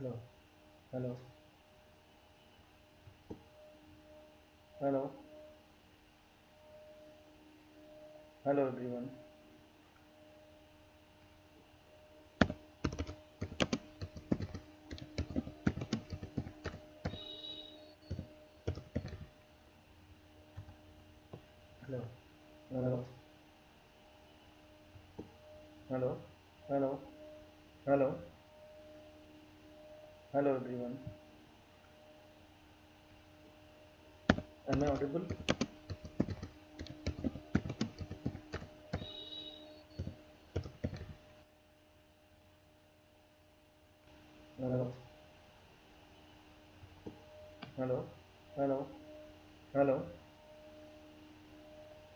Hello, hello, hello, hello everyone. Hello, hello, hello, hello, hello, hello everyone. Am I audible? Hello, hello, hello, hello,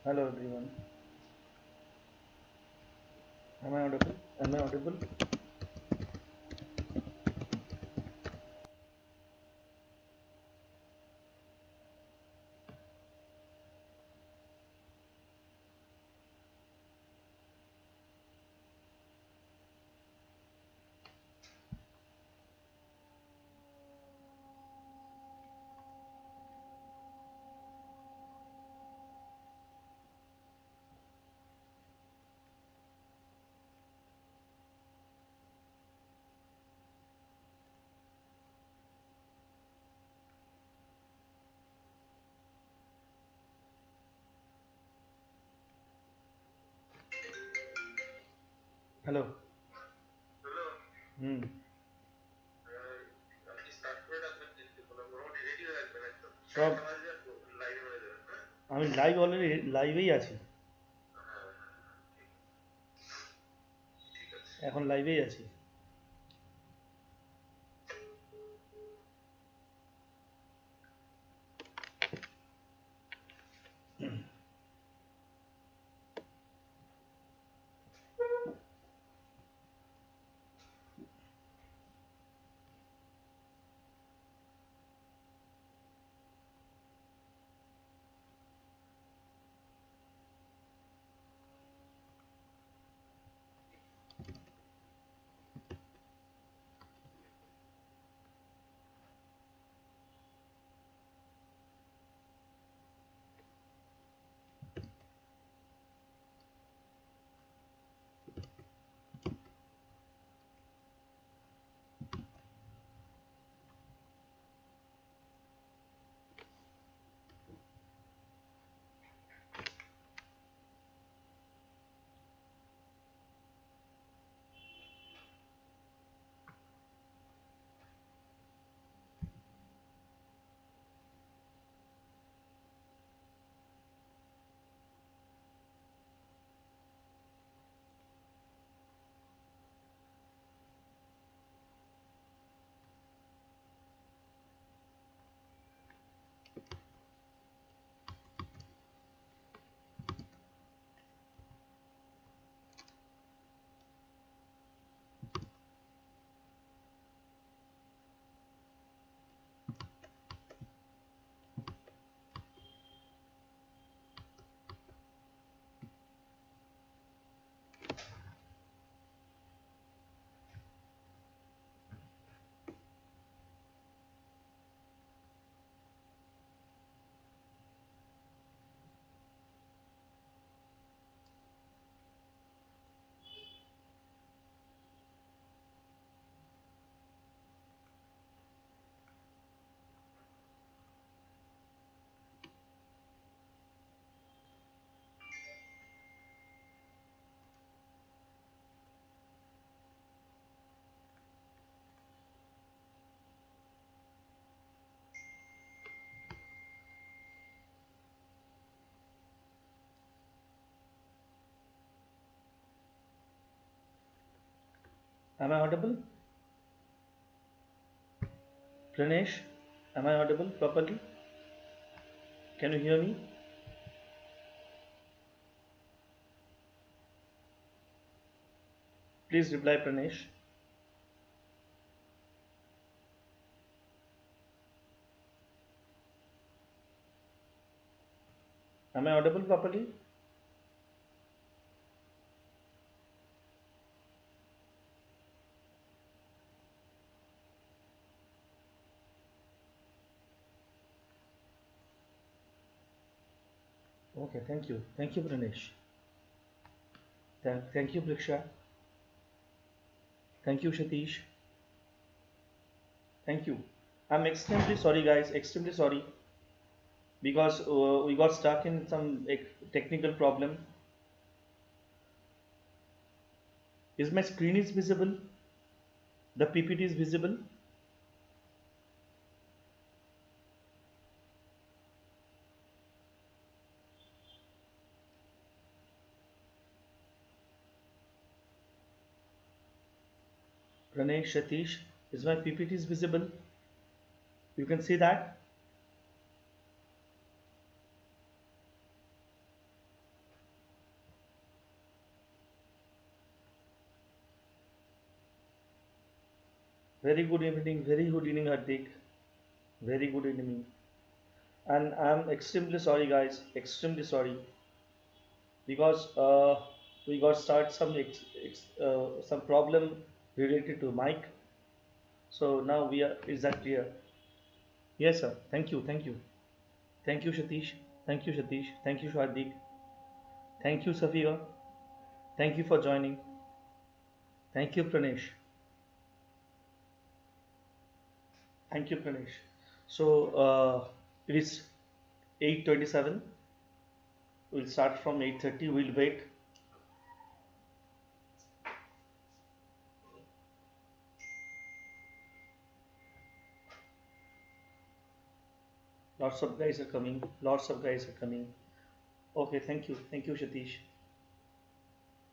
hello everyone. Am I audible? Am I audible? Hello. হুম সব আমি live already লাইভেই আছি, এখন লাইভেই আছি। Am I audible? Pranesh, am I audible properly? Can you hear me? Please reply, Pranesh. Am I audible properly? Okay, thank you, Pranesh. Thank you, Priksha. Thank you, Satish. Thank you. I'm extremely sorry, guys. Extremely sorry because we got stuck in some technical problem. Is my screen is visible? The PPT is visible? Pranesh, Satish, is my PPT is visible? You can see that? Very good evening, Hardik. Very good evening. And I'm extremely sorry, guys. Extremely sorry because we got start some problem related to mic. So now we are. Is that clear? Yes, sir. Thank you, Satish. Thank you, Satish. Thank you, Hardik. Thank you, Safiya. Thank you for joining. Thank you, Pranesh. Thank you, Pranesh. So it is 8:27. We'll start from 8:30. We'll wait. Lots of guys are coming. Lots of guys are coming. Okay, thank you. Thank you, Satish.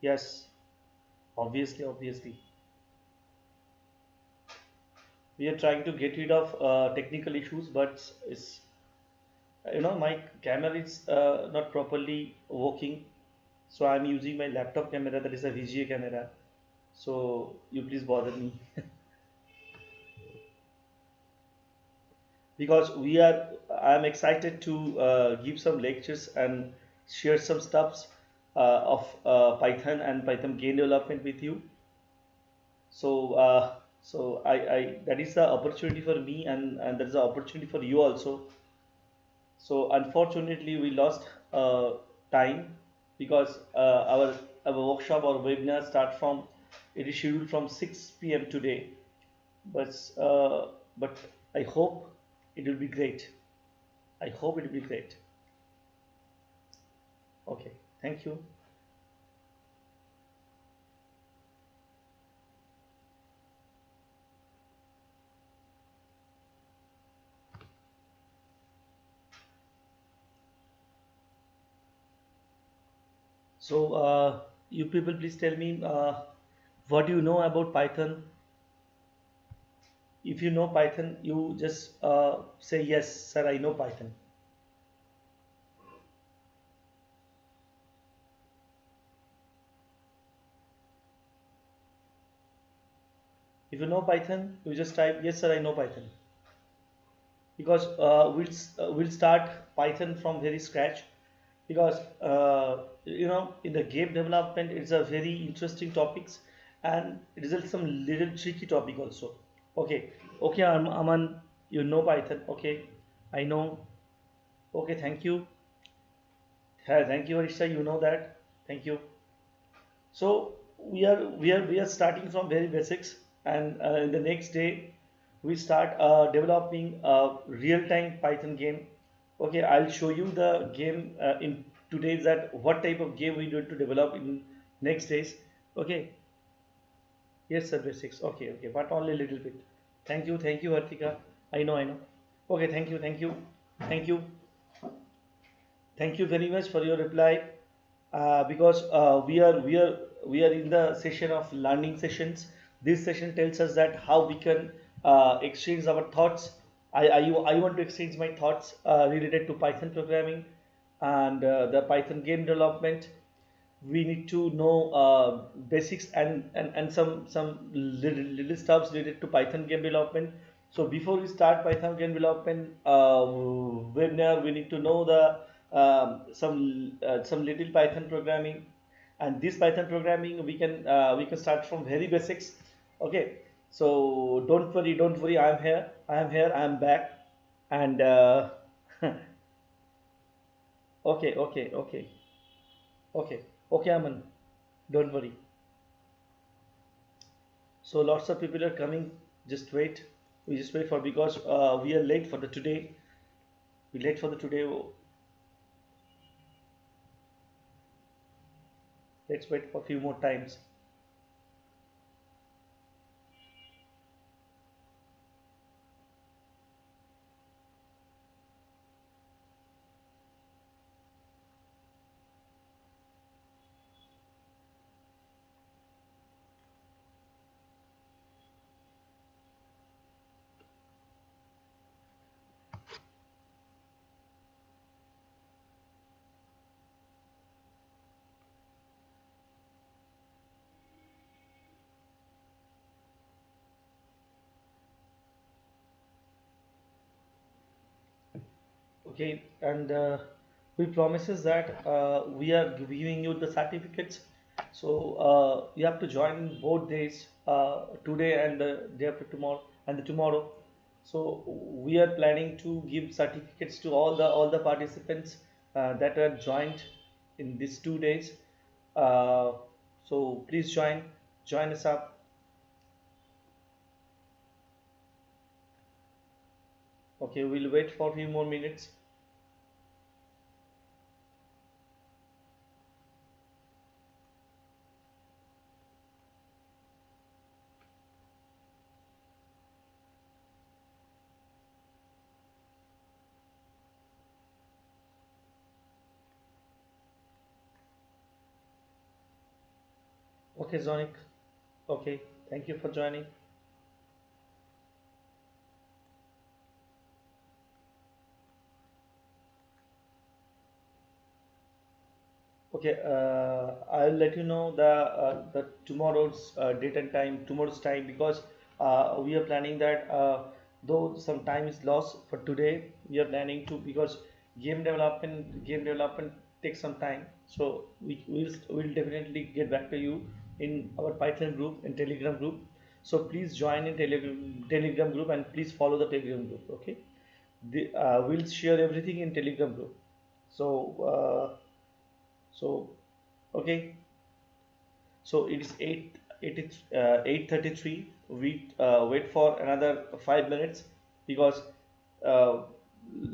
Yes, obviously. We are trying to get rid of technical issues, but it's my camera is not properly working. So I'm using my laptop camera, that is a VGA camera. So you please bother me because I'm excited to give some lectures and share some stuffs of Python and Python game development with you. So I that is the opportunity for me, and that is the opportunity for you also. So unfortunately, we lost time because our workshop or webinar start from it is scheduled from 6 p.m. today. But I hope it will be great. I hope it will be great. Okay, thank you. So you people, please tell me what do you know about Python? If you know Python, you just say yes, sir. I know Python. If you know Python, you just type yes, sir. I know Python. Because we'll start Python from very scratch. Because in the game development, it's a very interesting topics, and it is some little tricky topic also. Okay, okay, Aman, you know Python. Okay, I know. Okay, thank you. Thank you, Arisha. You know that. Thank you. So we are starting from very basics, and in the next day we start developing a real-time Python game. Okay, I'll show you the game in today's that what type of game we need to develop in next days. Okay, yes, sir, basics. Okay, but only a little bit. Thank you, Hartika. I know. Okay, thank you. Thank you very much for your reply. Because we are in the session of learning sessions. This session tells us that how we can exchange our thoughts. I want to exchange my thoughts related to Python programming and the Python game development. We need to know basics and some little stuffs related to Python game development. So before we start Python game development webinar, we need to know the some little Python programming, and this Python programming we can start from very basics. Okay, so don't worry. I am here. I am back, and Okay, okay, okay, okay, okay, Aman. Don't worry. So lots of people are coming. Just wait. We just wait for because we are late for the today. We late for the today. Oh, let's wait for a few more times. Okay, and we promises that we are giving you the certificates. So you have to join both days, today and the day after tomorrow and the tomorrow. So we are planning to give certificates to all the participants that are joined in these 2 days. Uh, so please join us up. Okay, we'll wait for a few more minutes. Okay, Zonic. Okay, thank you for joining. Okay, I'll let you know the tomorrow's date and time, tomorrow's time, because we are planning that though some time is lost for today, we are planning to, because game development takes some time. So we'll definitely get back to you in our Python group and Telegram group. So please join in Telegram group, and please follow the Telegram group. Okay, we'll share everything in Telegram group. So. So, okay, so it is 8:33. We wait for another 5 minutes because uh,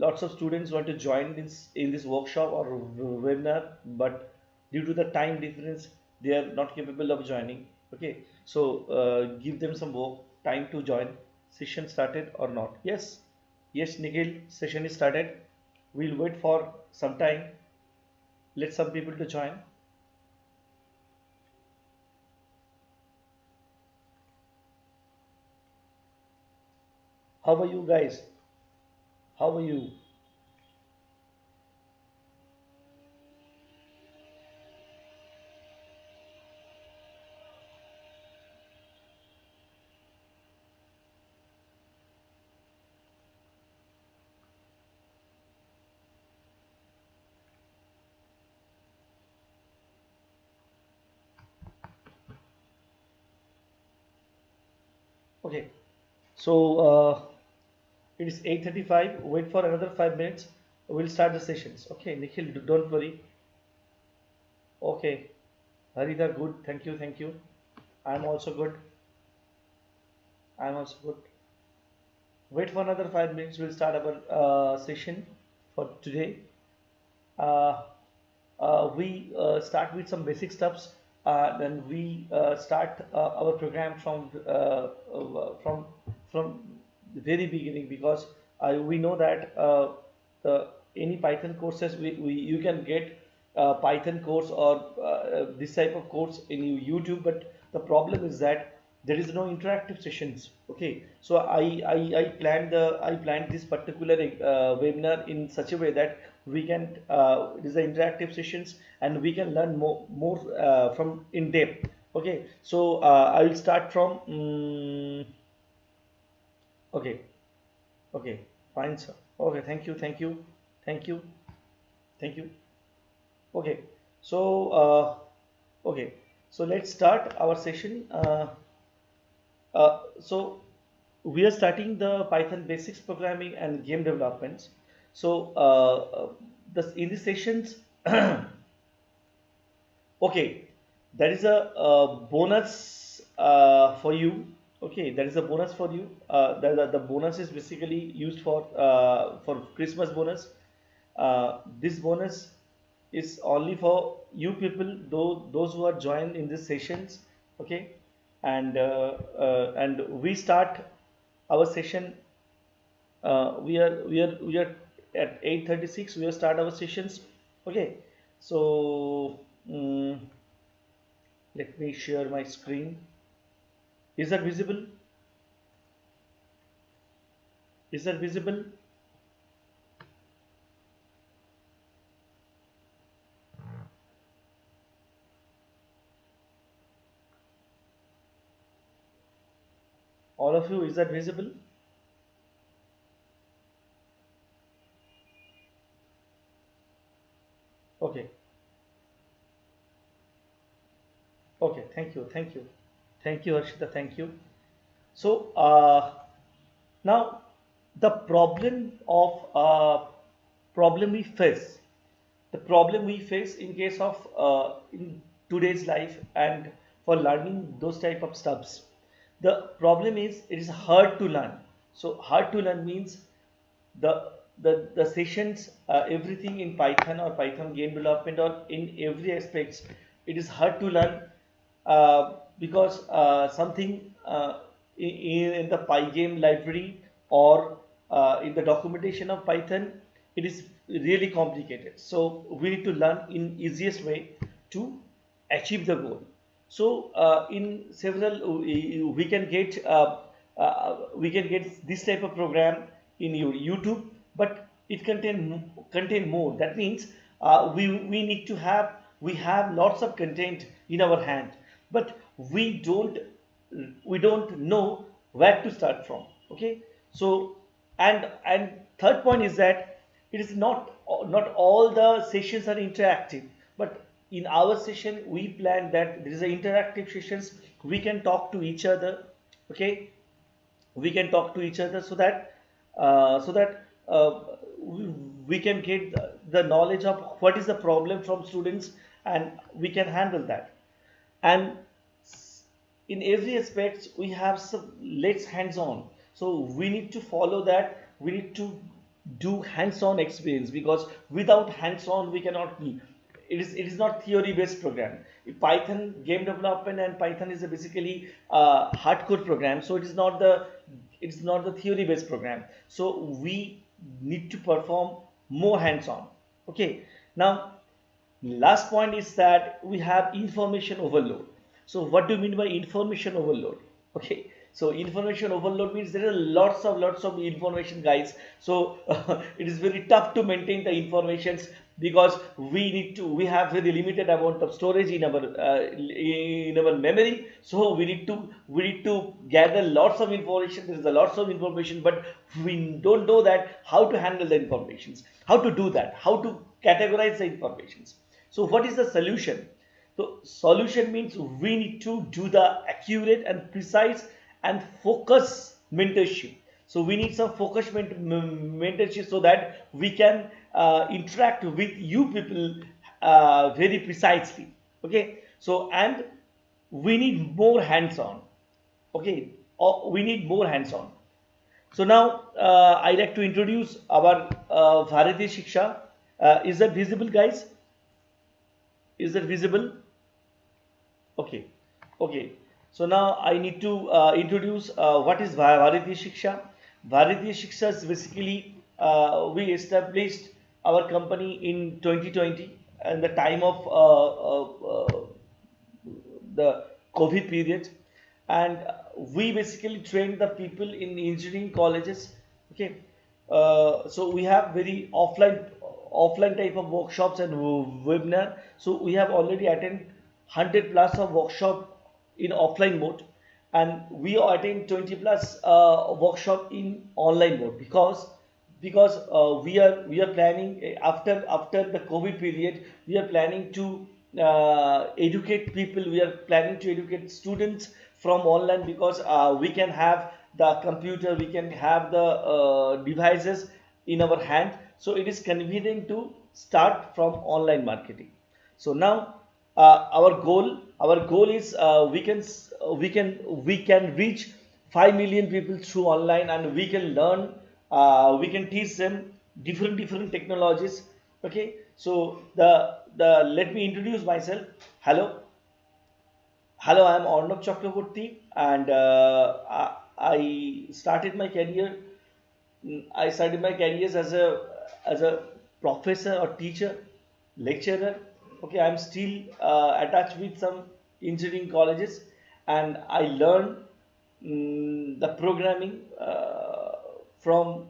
lots of students want to join this in this workshop or webinar, but due to the time difference, they are not capable of joining. Okay, so give them some work time to join. Session started or not? Yes, yes, Nikhil, session is started. We'll wait for some time. Let some people to join. How are you guys? How are you? Okay, so it is 8:35. Wait for another 5 minutes. We'll start the sessions. Okay, Nikhil, don't worry. Okay, Harita, good. Thank you, thank you. I'm also good. I'm also good. Wait for another 5 minutes. We'll start our session for today. Uh, we start with some basic stuffs. Then we start our program from from the very beginning, because we know that the any Python courses you can get Python course or this type of course in YouTube, but the problem is that there is no interactive sessions. Okay, so I planned this particular webinar in such a way that we can it is the interactive sessions, and we can learn more from in depth. Okay, so I will start from okay, okay, fine, sir. Okay, thank you, thank you. Okay, so okay, so let's start our session. So we are starting the Python basics programming and game developments. So in these sessions, okay, that is a bonus for you. Okay, that is a bonus for you. The bonus is basically used for Christmas bonus. This bonus is only for you people, those who are joined in these sessions. Okay, and we start our session. We are at 8:36. We will start our sessions. Okay, so let me share my screen. Is that visible? Is that visible? All of you, is that visible? Okay. Okay. Thank you. Thank you. Thank you, Harshita. Thank you. So now the problem we face, the problem we face in case of in today's life and for learning those type of stuffs, the problem is it is hard to learn. So hard to learn means the sessions, everything in Python or Python game development or in every aspects, it is hard to learn because something in the Pygame library or in the documentation of Python, it is really complicated. So we need to learn in easiest way to achieve the goal. So in several we can get this type of program in your YouTube, but it contain more. That means we need to have we have lots of content in our hand, but we don't know where to start from. Okay, so and third point is that it is not all the sessions are interactive, but in our session we plan that there is a interactive sessions. We can talk to each other. Okay, we can talk to each other so that we can get the knowledge of what is the problem from students, and we can handle that. And in every aspect we have some let's hands-on, so we need to follow that. We need to do hands-on experience, because without hands-on we cannot be. It is not theory based program. Python game development and Python is a basically hardcore program, so it is not the theory based program. So we need to perform more hands-on. Okay, now last point is that we have information overload. So what do you mean by information overload? Okay, so information overload means there are lots of information, guys. So it is very tough to maintain the informations, because we have very limited amount of storage in our memory. So we need to gather lots of information. There is a lots of information, but we don't know that how to handle the informations, how to do that, how to categorize the informations. So what is the solution? So solution means we need to do the accurate and precise and focus mentorship. So we need some focus mentorship so that we can interact with you people very precisely. Okay. So and we need more hands-on. Okay. We need more hands-on. So now I'd like to introduce our Bharatiya Siksha. Is that visible, guys? Is that visible? Okay, okay. So now I need to introduce what is Bharatiya Siksha. Bharatiya Siksha is basically we established our company in 2020 and the time of the COVID period, and we basically train the people in engineering colleges. Okay, so we have very offline type of workshops and webinar. So we have already attended 100 plus of workshop in offline mode, and we attend 20 plus workshop in online mode, because we are planning after the COVID period. We are planning to educate people. We are planning to educate students from online, because we can have the computer, we can have the devices in our hand. So it is convenient to start from online marketing. So now our goal is we can reach 5 million people through online, and we can learn, we can teach them different technologies. Okay, so the let me introduce myself. Hello, I am Arnab Chakraborty, and I started my career. I started my careers as a professor or teacher, lecturer. Okay, I'm still attached with some engineering colleges, and I learned the programming from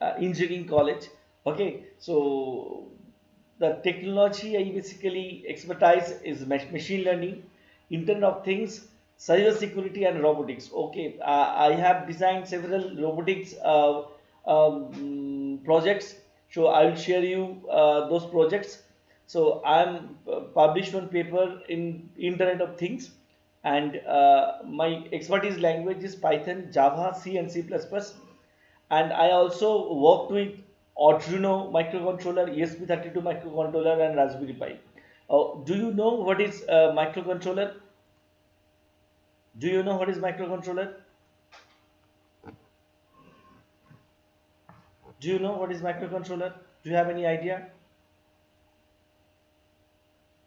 engineering college. Okay, so the technology I basically expertise is machine learning, Internet of Things, cyber security, and robotics. Okay, I have designed several robotics projects, so I will share you those projects. So I'm published one paper in Internet of Things, and my expertise language is Python, Java, C, and C++. And I also worked with Arduino microcontroller, ESP32 microcontroller, and Raspberry Pi. Do you know what is microcontroller? Do you know what is microcontroller? Do you know what is microcontroller? Do you have any idea?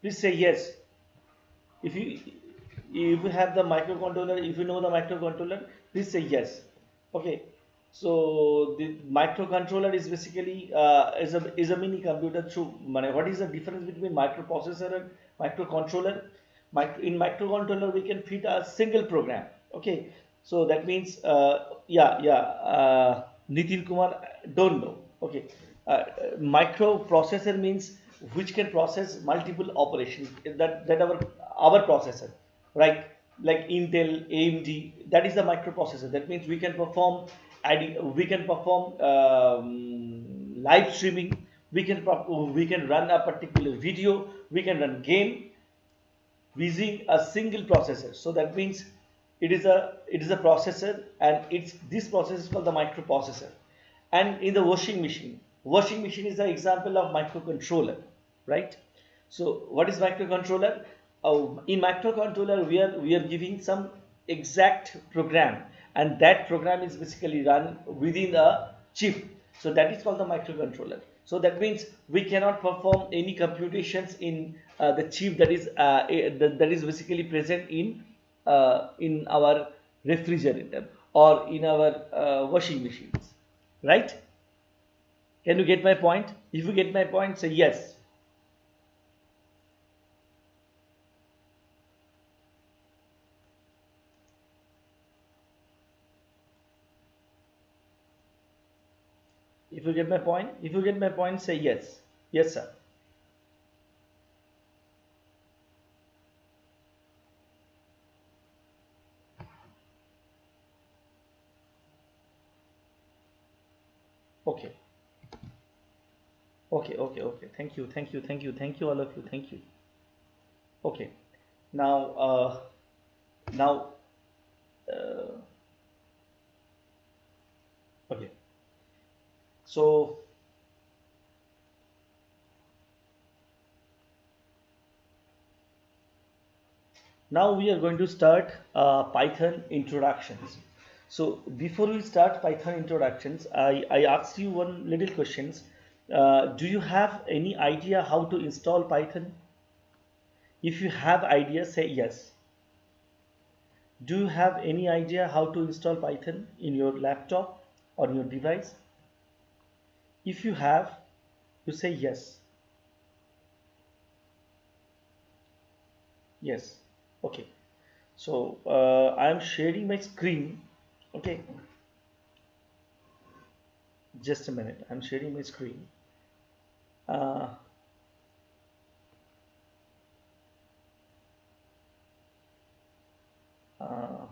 Please say yes. If you have the microcontroller, if you know the microcontroller, please say yes. Okay. So the microcontroller is basically is a mini computer through what is the difference between microprocessor and microcontroller? In microcontroller we can fit a single program. Okay. So that means Nitin Kumar don't know. Okay. Microprocessor means which can process multiple operations. That our processor, right? Like Intel, AMD, that is the microprocessor. That means we can perform live streaming. We can run a particular video. We can run game using a single processor. So that means it is a processor, and it's this processor is called the microprocessor. And in the washing machine is the example of microcontroller, right? So what is microcontroller? In microcontroller we are giving some exact program, and that program is basically run within a chip. So that is called the microcontroller. So that means we cannot perform any computations in the chip that is basically present in our refrigerator or in our washing machines, right? Can you get my point? If you get my point, say yes. If you get my point, say yes. Yes, sir. Okay. Okay. Thank you, all of you. Thank you. Okay. Now, uh, okay. So now we are going to start Python introductions. So before we start Python introductions, I asked you one little questions. Do you have any idea how to install Python? If you have idea, say yes. Do you have any idea how to install Python in your laptop or your device? If you have, you say yes. Yes. Okay. So I am sharing my screen. Okay. Just a minute. I'm sharing my screen. Uh, uh,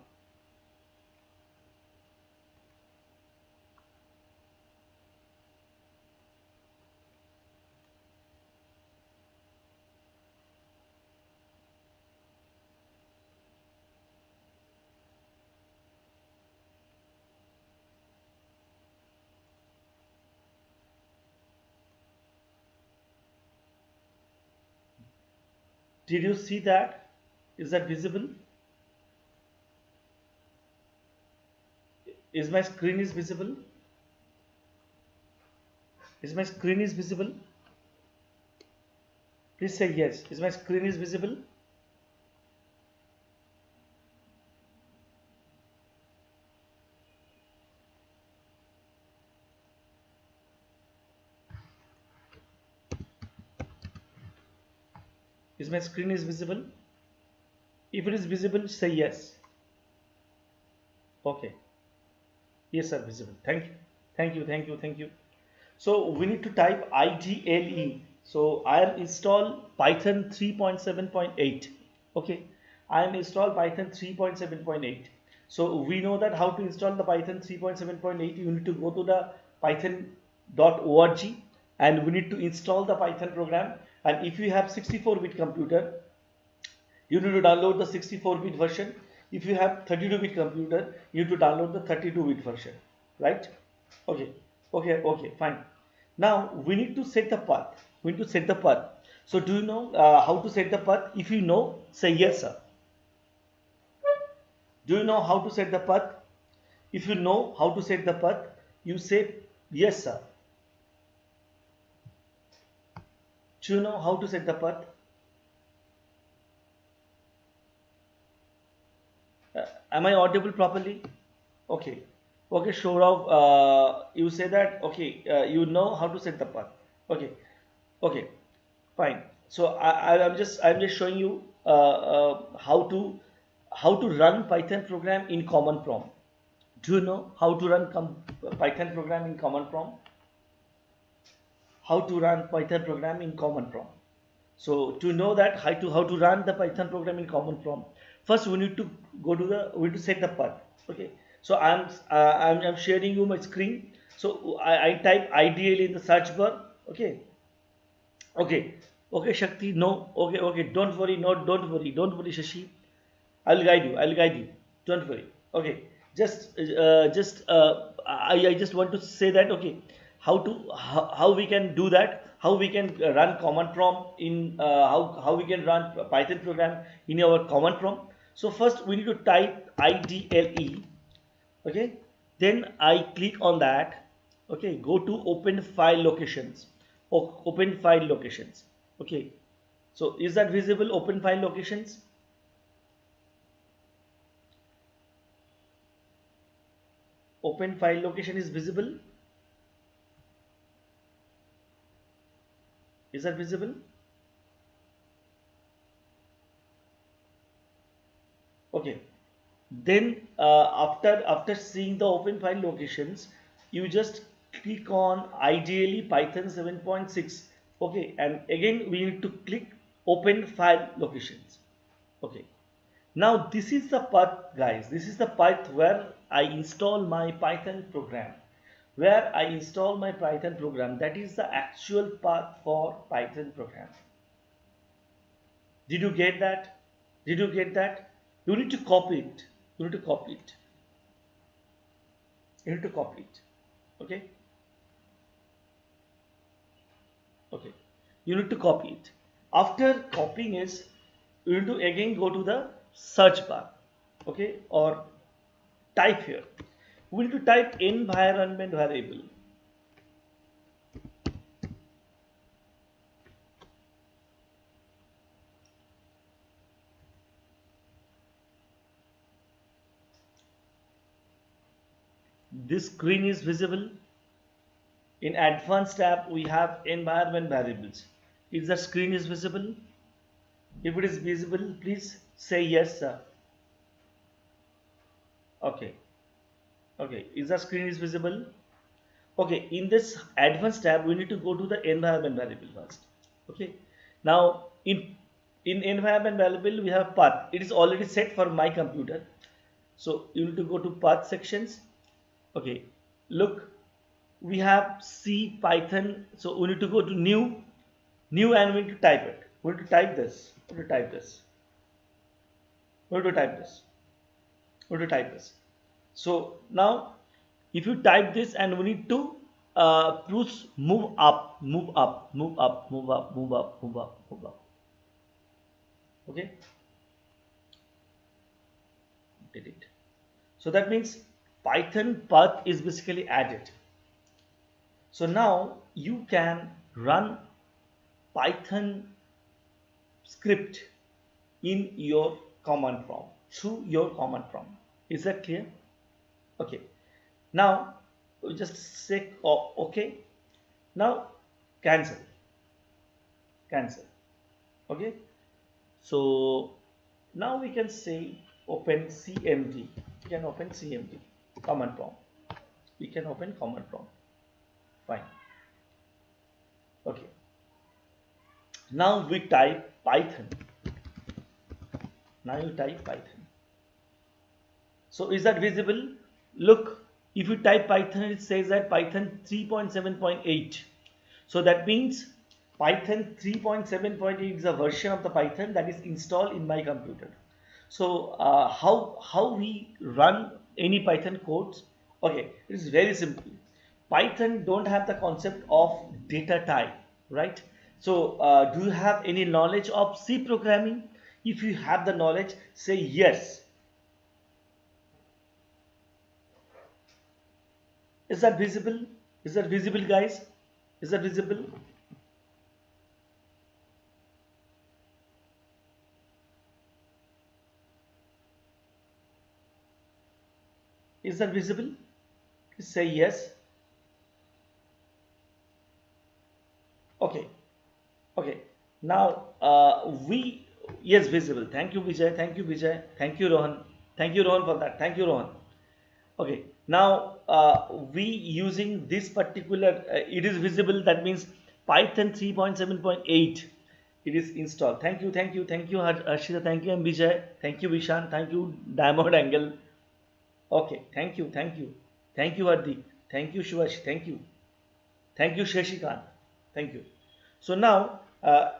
Did you see that? Is that visible? Is my screen is visible? Is my screen is visible? Please say yes. Is my screen is visible? Is my screen is visible? If it is visible, say yes. Okay. Yes, sir, visible. Thank you. Thank you. Thank you. Thank you. So we need to type IDLE. So I'll install Python 3.7.8. Okay. I'll install Python 3.7.8. So we know that how to install the Python 3.7.8. You need to go to the python.org and we need to install the Python program. And if you have 64-bit computer, you need to download the 64-bit version. If you have 32-bit computer, you need to download the 32-bit version, right? Okay, okay, fine. Now we need to set the path. We need to set the path. So do you know how to set the path? If you know, say yes, sir. Do you know how to set the path? If you know how to set the path, you say yes, sir. Do you know how to set the path? Am I audible properly? Okay. Okay, Shorav, you say that, okay, you know how to set the path. Okay. Okay. Fine. So I'm just showing you how to run Python program in common prompt. Do you know how to run Python program in common prompt? How to run Python program in common prompt? So to know that how to run the Python program in common prompt, first we need to we need to set the path. Okay. So I'm sharing you my screen. So I type IDL in the search bar. Okay. Okay. Okay, Shakti. No. Okay. Okay. Don't worry. No. Don't worry, Shashi. I'll guide you. I'll guide you. Don't worry. Okay. I just want to say that. Okay. How we can do that? How we can run command prompt in how we can run Python program in our command prompt. So first we need to type IDLE. Okay. Then I click on that. Okay. Go to open file locations. Open file locations. Okay. So is that visible? Open file locations. Open file location is visible. Is that visible? Okay. Then after seeing the open file locations, you just click on ideally Python 7.6. Okay, and again we need to click open file locations. Okay. Now this is the path, guys. This is the path where I install my Python program. Where I install my Python program. That is the actual path for Python program. Did you get that? Did you get that? You need to copy it. You need to copy it. You need to copy it. Okay. Okay. You need to copy it. After copying it, you need to again go to the search bar. Okay. Or type here. We need to type environment variable. This screen is visible. In advanced tab, we have environment variables. If the screen is visible, if it is visible, please say yes, sir. Okay. Okay. Is the screen is visible? Okay. In this advanced tab, we need to go to the environment variable first. Okay. Now in environment variable, we have path. It is already set for my computer. So you need to go to path sections. Okay. Look, we have C Python. So we need to go to new and we need to type it. We need to type this. We need to type this. We need to type this. We need to type this. So now if you type this and we need to push move up, move up, move up, move up, move up, move up, move up. Okay, did it. So that means Python path is basically added. So now you can run Python script in your command prompt through your command prompt. Is that clear? Okay. Now we just say oh, okay. Now cancel. Cancel. Okay. So now we can say open CMD. We can open CMD command prompt. We can open command prompt. Fine. Okay. Now we type Python. Now you type Python. So is that visible? Look, if you type Python, it says that Python 3.7.8. So that means Python 3.7.8 is a version of the Python that is installed in my computer. So how we run any Python codes? Okay, it is very simple. Python don't have the concept of data type, right? So do you have any knowledge of C programming? If you have the knowledge, say yes. Is that visible? Is that visible, guys? Is that visible? Is that visible? Say yes. Okay. Okay. Now yes, visible. Thank you, Vijay. Thank you, Vijay. Thank you, Rohan. Thank you, Rohan, for that. Thank you, Rohan. Okay. Now we using this particular. It is visible. That means Python 3.7.8. It is installed. Thank you, thank you, thank you, Harshita. Thank you, Vijay. Thank you, Vishan. Thank you, Diamond Angle. Okay. Thank you, thank you, thank you, Hardik. Thank you, Shivash. Thank you. Thank you, Shashikant. Thank you. So now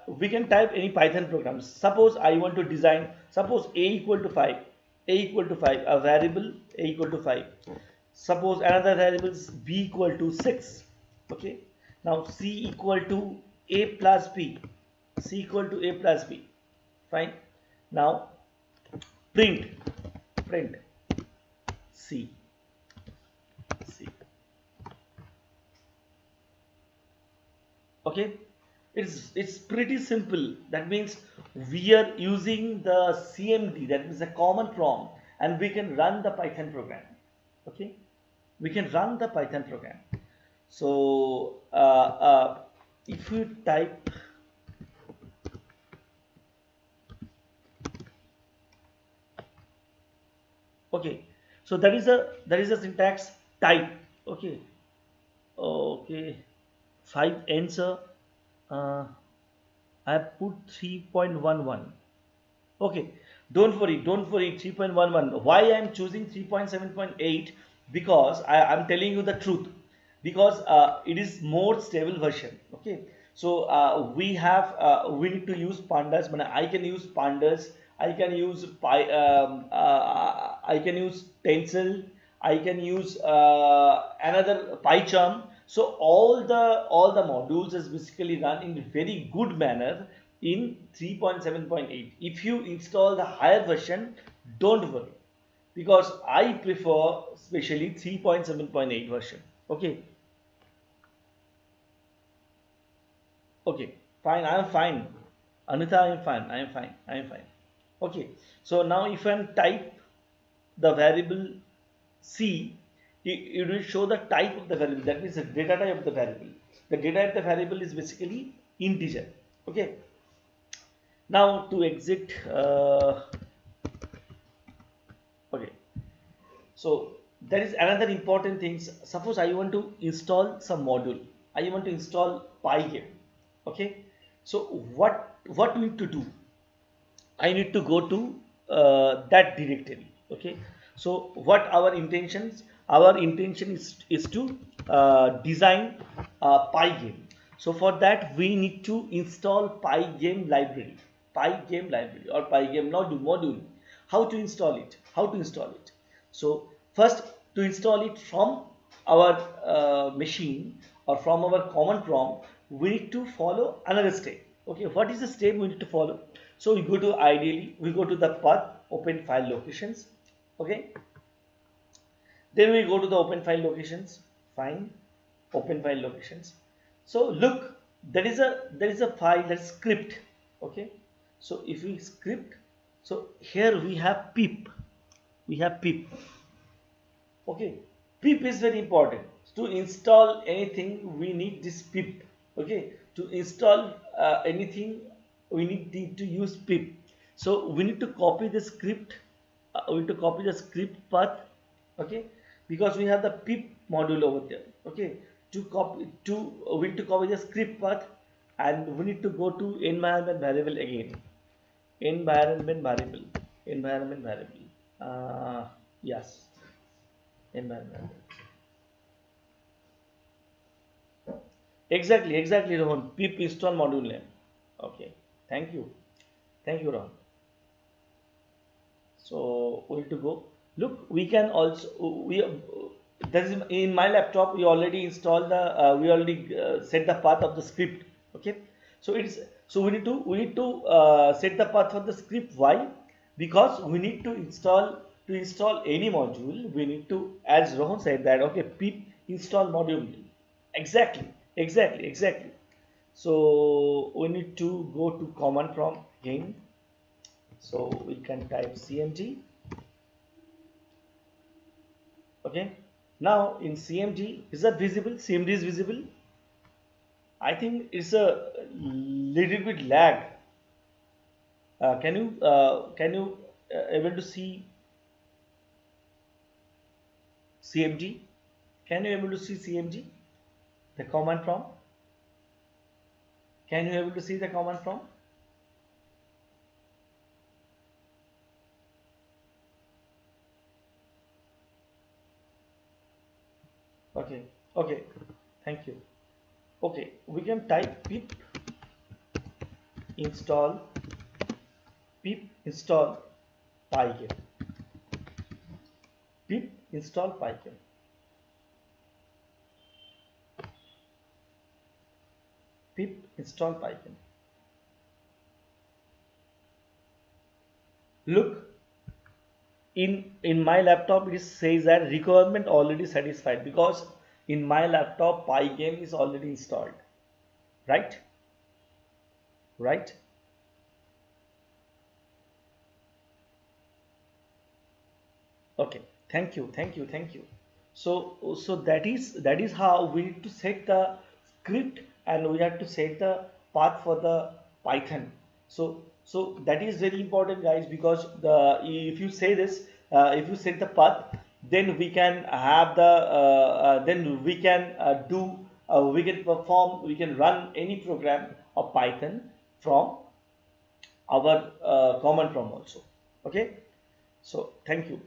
we can type any Python programs. Suppose I want to design, suppose a equal to 5, a equal to 5, a variable a equal to 5. Suppose another variable is b equal to 6. Okay. Now c equal to a plus b, c equal to a plus b. Fine. Now print c. Okay, it's pretty simple. That means we are using the CMD, that is a common prompt, and we can run the Python program. Okay, we can run the Python program. So if you type okay, so that is a syntax type. Okay, okay, 5 answer. I have put 3.11. Okay, don't worry, 3.11. Why I am choosing 3.7.8? Because I am telling you the truth. Because it is more stable version. Okay, so we need to use pandas. But I can use pandas. I can use I can use Pencil. I can use another PyCharm. So all the modules is basically run in a very good manner in 3.7.8. If you install the higher version, don't worry, because I prefer especially 3.7.8 version. Okay. Okay, fine. I am fine. Anita, I am fine. I am fine. I am fine. Okay. So now if I type the variable C, it will show the type of the variable. That means the data type of the variable. The data type of the variable is basically integer. Okay. Now to exit. Okay. So there is another important thing. Suppose I want to install some module. I want to install Pygame. Okay. So what we need to do? I need to go to that directory. Okay. So what our intentions? Our intention is to design Pygame. So for that we need to install Pygame library or Pygame module. How to install it? So first, to install it from our machine or from our command prompt, we need to follow another step. Okay, what is the step we need to follow? So we go to, ideally we go to the path open file locations. Okay, then we go to the open file locations. Fine, open file locations. So look, there is a file, that's script. Okay, so if we script, so here we have pip. Okay, pip is very important. To install anything we need this pip. Okay, to install anything we need to use pip. So we need to copy the script, we need to copy the script path. Okay, because we have the pip module over there. Okay, we need to copy the script path, and we need to go to environment variable again. Environment variable. Yes, environment. Exactly, Rohan. Pip install module name. Okay, thank you, Rohan. So we need to go. Look, we can also that is in my laptop. We already installed the we already set the path of the script. Okay, so it's so we need to set the path for the script. Why? Because we need to install any module. We need to, as Rohan said that, okay, pip install module. Exactly. So we need to go to command prompt again. So we can type cmd. Okay. Now in cmd, is that visible? CMD is visible. I think it's a little bit lag. Can you able to see CMD? Can you able to see CMD? The command prompt. Can you able to see the command prompt? Okay. Okay. Thank you. Okay. We can type install pip install Python. Pip install Python. Pip install Python. Look, in my laptop it says that requirement already satisfied, because in my laptop Pygame is already installed. Right? Right? Okay, thank you. So that is how we need to set the script, and we have to set the path for the Python. So that is very important, guys, because if you say this, if you set the path, then we can have the then we can we can perform, we can run any program of Python from our command prompt also. Okay, so thank you.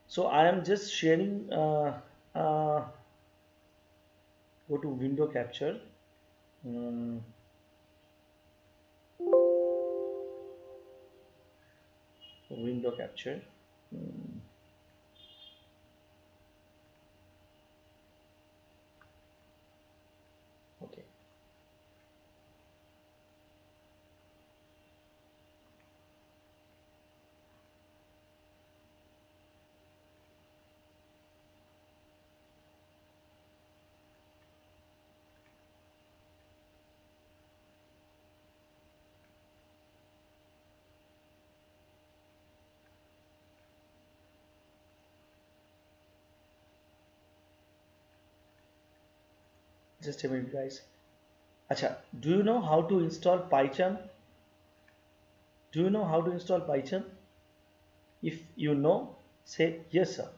So I am just sharing, uh, go to window capture. Mm, window capture. Mm, okay, just a minute, guys. Acha, do you know how to install PyCharm? Do you know how to install PyCharm? If you know, say yes, sir.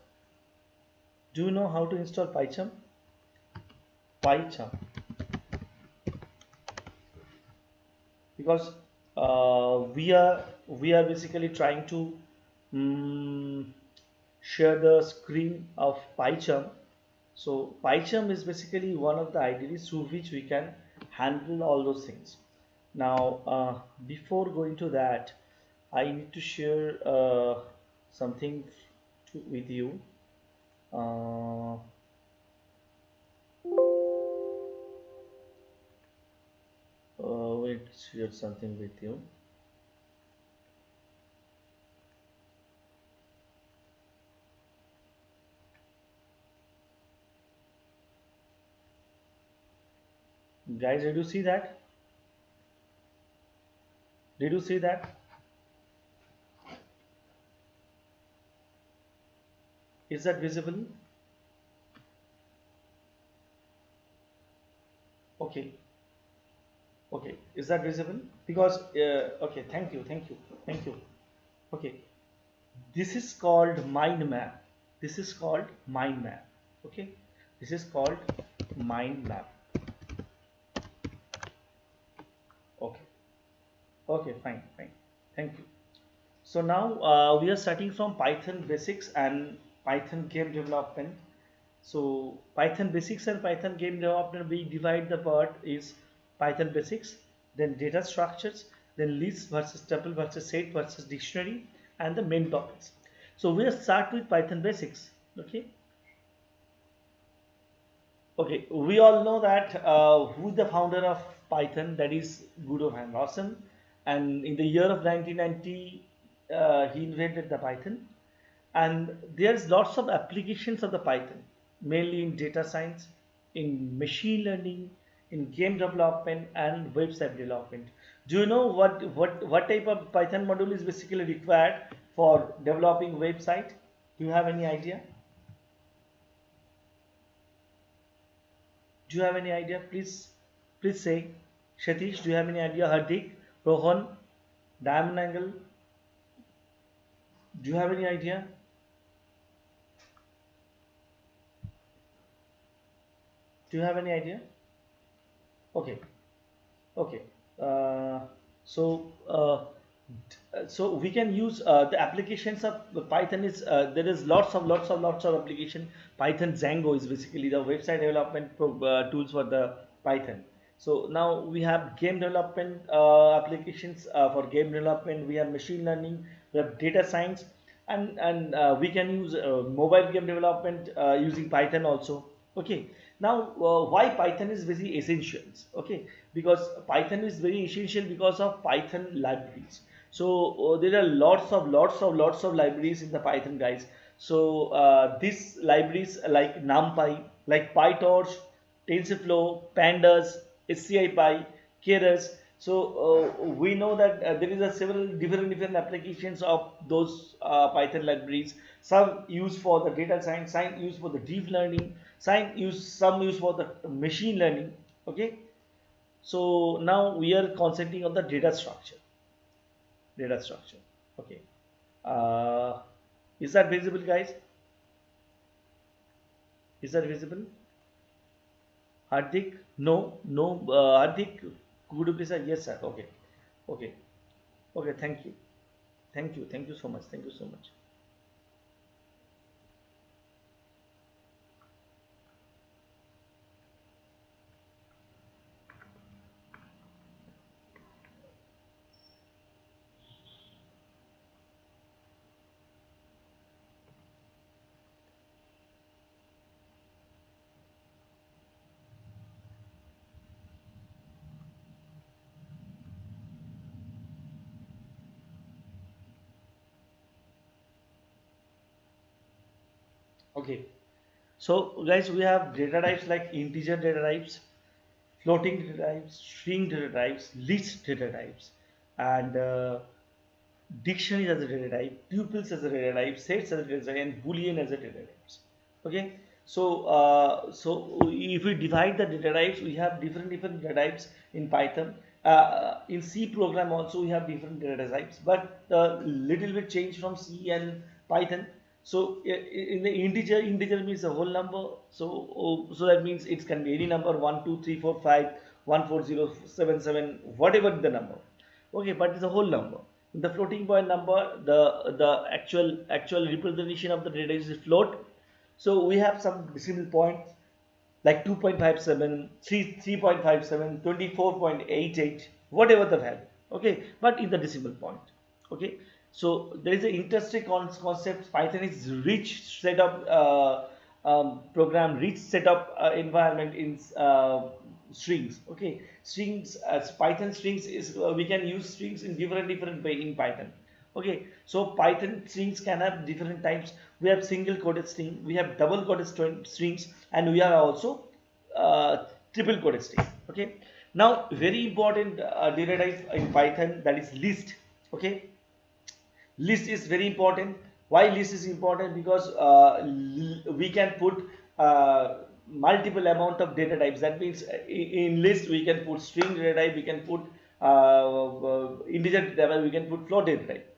Do you know how to install PyCharm? PyCharm, because we are basically trying to mm share the screen of PyCharm. So PyCharm is basically one of the IDEs through which we can handle all those things. Now, before going to that, I need to share something with you. Uh, wait, share something with you. Guys, did you see that? Did you see that? Is that visible? Okay. Okay. Is that visible? Because okay. Thank you. Okay. This is called mind map. This is called mind map. Okay. This is called mind map. Okay. Okay. Fine. Fine. Thank you. So now we are starting from Python basics and Python game development. So Python basics and Python game development, we divide the part is Python basics, then data structures, then list versus tuple versus set versus dictionary, and the main topics. So we'll start with Python basics. Okay. Okay. We all know that who the founder of Python, that is Guido van Rossum, and in the year of 1990 he invented the Python. And there's lots of applications of the Python, mainly in data science, in machine learning, in game development, and website development. Do you know what type of Python module is basically required for developing website? Do you have any idea? Do you have any idea? Please say. Shatish, do you have any idea? Hardik, Rohan, Diamond Angle, do you have any idea? Do you have any idea? Okay, okay. Uh, so so we can use the applications of the Python is there is lots of application. Python Django is basically the website development tools for the Python. So now we have game development applications for game development. We have machine learning. We have data science, and we can use mobile game development using Python also. Okay. Now why Python is very essential? Okay, because Python is very essential because of Python libraries. So there are lots of libraries in the Python, guys. So these libraries like NumPy, like PyTorch, TensorFlow, Pandas, SciPy, Keras. So we know that there is a several different applications of those Python libraries. Some used for the data science, some used for the deep learning, some used for the machine learning. Okay. So now we are concentrating on the data structure. Data structure. Okay. Uh, is that visible, guys? Is that visible? Hardik? No, no. Hardik, could you please say yes, sir? Okay. Okay. Okay. Thank you. Thank you. Thank you so much. Thank you so much. Okay. So guys, we have data types like integer data types, floating data types, string data types, list data types, and dictionary as a data type, tuples as a data type, sets as a data type, and boolean as a data types. Okay. So so if we divide the data types, we have different data types in Python. In C program also we have different data types, but little bit change from C and Python. So in the integer means a whole number. So so that means it can be any number 1, 2, 3, 4, 5, 14077, whatever the number. Okay, but it's a whole number. In the floating point number, the actual representation of the data is float. So we have some decimal points like 2.57, 3.57, 24.88, whatever the value. Okay, but in the decimal point. Okay, so there is an interesting concept. Python is rich set of program, rich set of environment in strings. Okay, strings as Python strings is we can use strings in different way in Python. Okay, so Python strings can have different types. We have single quoted string, we have double quoted strings, and we have also triple quoted string. Okay, now very important data type in Python, that is list. Okay, list is very important. Why list is important? Because we can put multiple amount of data types. That means in list we can put string data type, we can put integer data type, we can put float data type,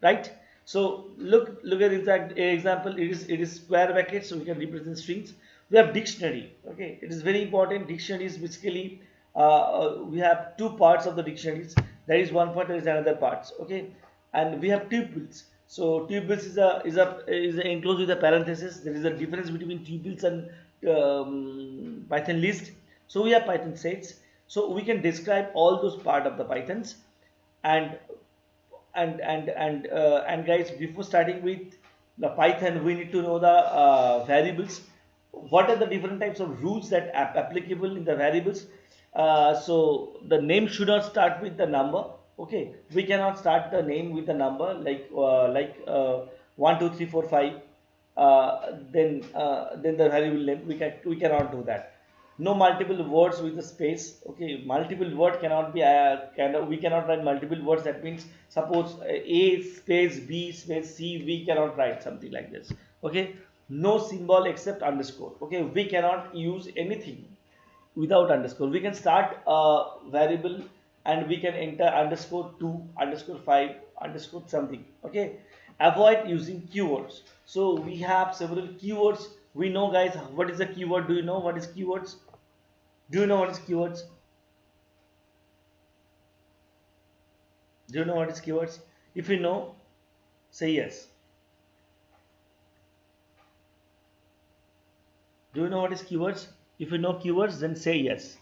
right. So look at exact example. It is square brackets, so we can represent strings. We have dictionary. Okay, it is very important. Dictionary is basically we have two parts of the dictionaries. There is one part, there is another parts. Okay, and we have tuples. So tuples is enclosed with a parenthesis. There is a difference between tuples and Python list. So we have Python sets. So we can describe all those part of the Pythons. And and guys, before starting with the Python, we need to know the variables. What are the different types of rules that are applicable in the variables? So the name should not start with the number. Okay, we cannot start the name with the number like 1 2 3 4 5. Then the variable name, we cannot do that. No multiple words with a space. Okay, multiple word cannot be we cannot write multiple words. That means suppose a space b space c, we cannot write something like this. Okay, no symbol except underscore. Okay, we cannot use anything without underscore. We can start a variable and we can enter underscore 2 underscore 5 underscore something. Okay, avoid using keywords. So we have several keywords. We know, guys, what is a keyword? Do you know what is keywords? Do you know what is keywords? Do you know what is keywords? If you know, say yes. Do you know what is keywords? If you know keywords, then say yes.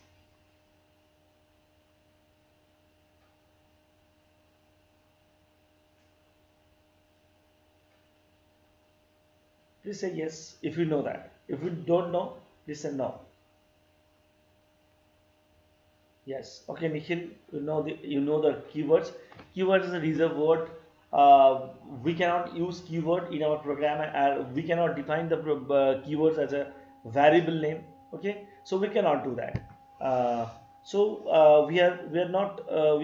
Please say yes if you know that. If you don't know, please say no. Yes. Okay, Nikhil, you know the keywords. Keyword is a reserved word. We cannot use keyword in our program, and we cannot define the keywords as a variable name. Okay, so we cannot do that. We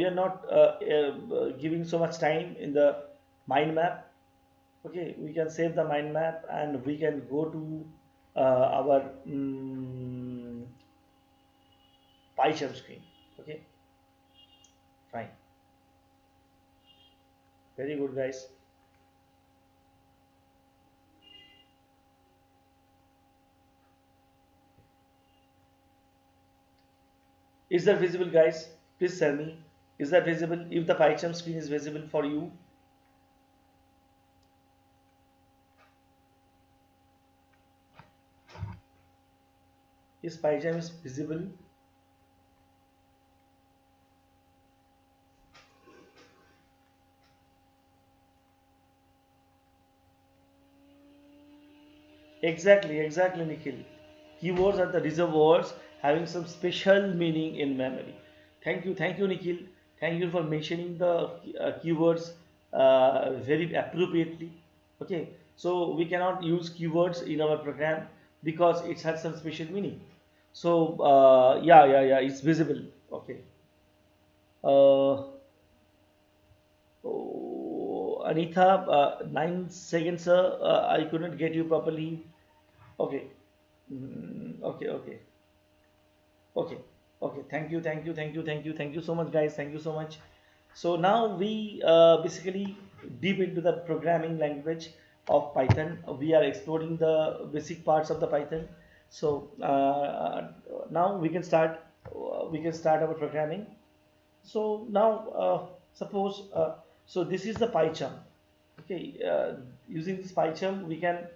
are not giving so much time in the mind map. Okay, we can save the mind map and we can go to our PyCharm screen. Okay, fine, very good, guys. Is that visible, guys? Please tell me, is that visible? If the PyCharm screen is visible for you, is PyCharm is visible? Exactly, Nikhil. Keywords are the reserved words having some special meaning in memory. Thank you, Nikhil. Thank you for mentioning the keywords very appropriately. Okay, so we cannot use keywords in our program because it has some special meaning. So yeah, it's visible. Okay. Uh, oh, Anita, 9 seconds, sir. I couldn't get you properly. Okay. Okay. Okay. Okay. Thank you so much, guys. Thank you so much. So now we basically deep into the programming language of Python. We are exploring the basic parts of the Python. So now we can start. We can start our programming. So now suppose so this is the PyCharm. Okay, using this PyCharm we can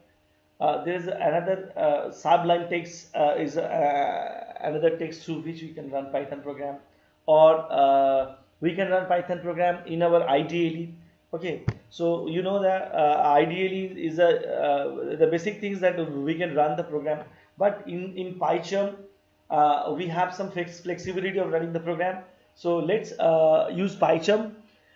there is another sublime text is another text through which we can run Python program, or we can run Python program in our IDLE. Okay, so you know that IDLE is the basic things that we can run the program, but in PyCharm we have some flexibility of running the program. So let's use PyCharm,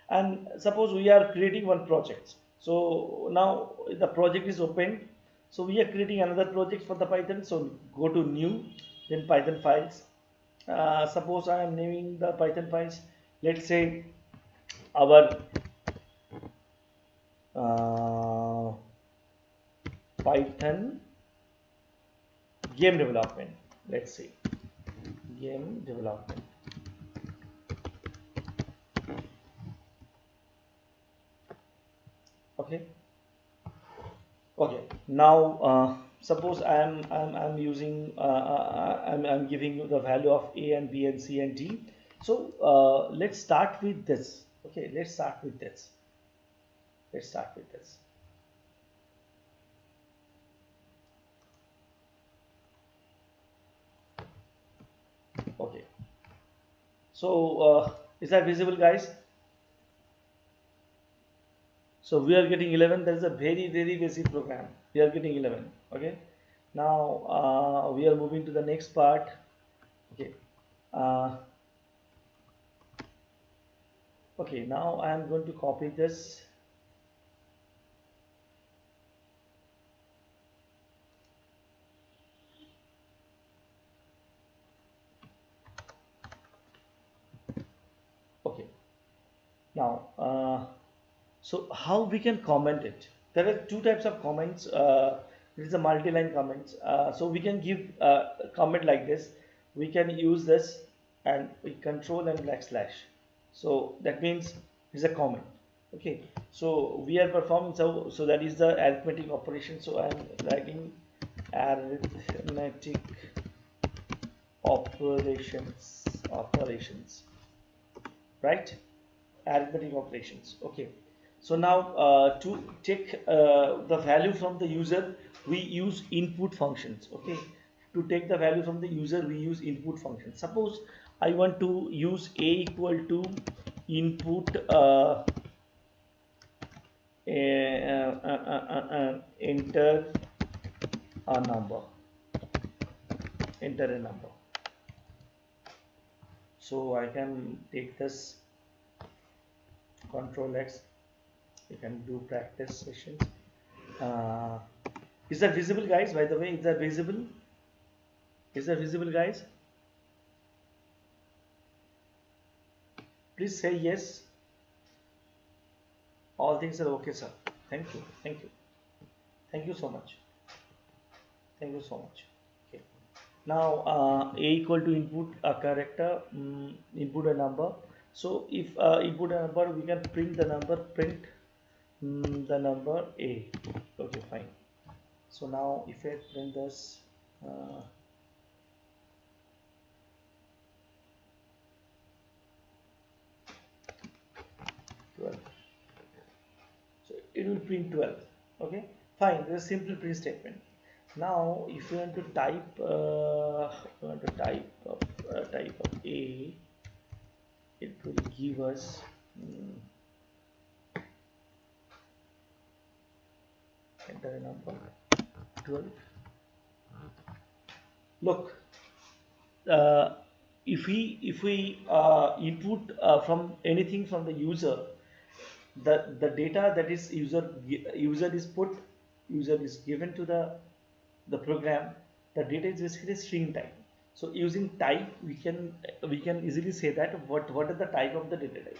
and suppose we are creating one project. So now the project is open. So we are creating another project for the Python. So go to new, then Python files. Suppose I am naming the Python files. Let's say our uh, Python game development. Let's say game development. Okay. Okay. Now, suppose I'm using I'm giving you the value of A and B and C and D. So let's start with this. Okay. Let's start with this. Let's start with this. Okay. So is that visible, guys? So we are getting 11. That is a very basic program. We are getting 11. Okay. Now we are moving to the next part. Okay. Uh, okay. Now I am going to copy this. Okay. Now, so how we can comment it? There are two types of comments. There is a multi-line comments. So we can give a comment like this. We can use this and we control and backslash. So that means it's a comment. Okay. So we are performing, so that is the arithmetic operation. So I am writing arithmetic operations, right? Arithmetic operations. Okay. So now to take the value from the user, we use input functions. Okay. To take the value from the user, we use input functions. Suppose I want to use a equal to input enter a number. Enter a number. So I can take this Control X. You can do practice sessions. Uh, is that visible, guys? By the way, is that visible? Is that visible, guys? Please say yes. All things are okay, sir. Thank you. Thank you. Thank you so much. Thank you so much. Okay. Now, a equal to input a character, input a number. So if input a number, we can print the number. Print the number a. Okay, fine. So now, if I print this. Uh, 12. So it will print 12. Okay, fine. This is a simple print statement. Now, if you want to type, type of a, it will give us enter a number 12. Look, if we input from anything from the user, the data that is user is put, user is given to the program. The data is basically string type. So using type, we can easily say that what is the type of the data type.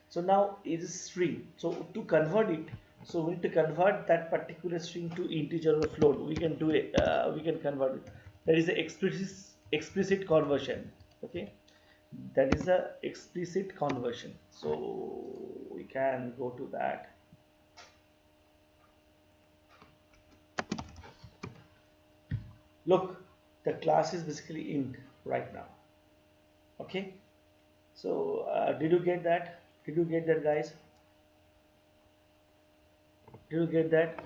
So now it is string. So to convert it, so we need to convert that particular string to integer or float. We can do it. We can convert it. That is the explicit conversion. Okay, that is the explicit conversion. So we can go to that. Look, the class is basically int right now. Okay, so did you get that? Did you get that, guys? Did you get that?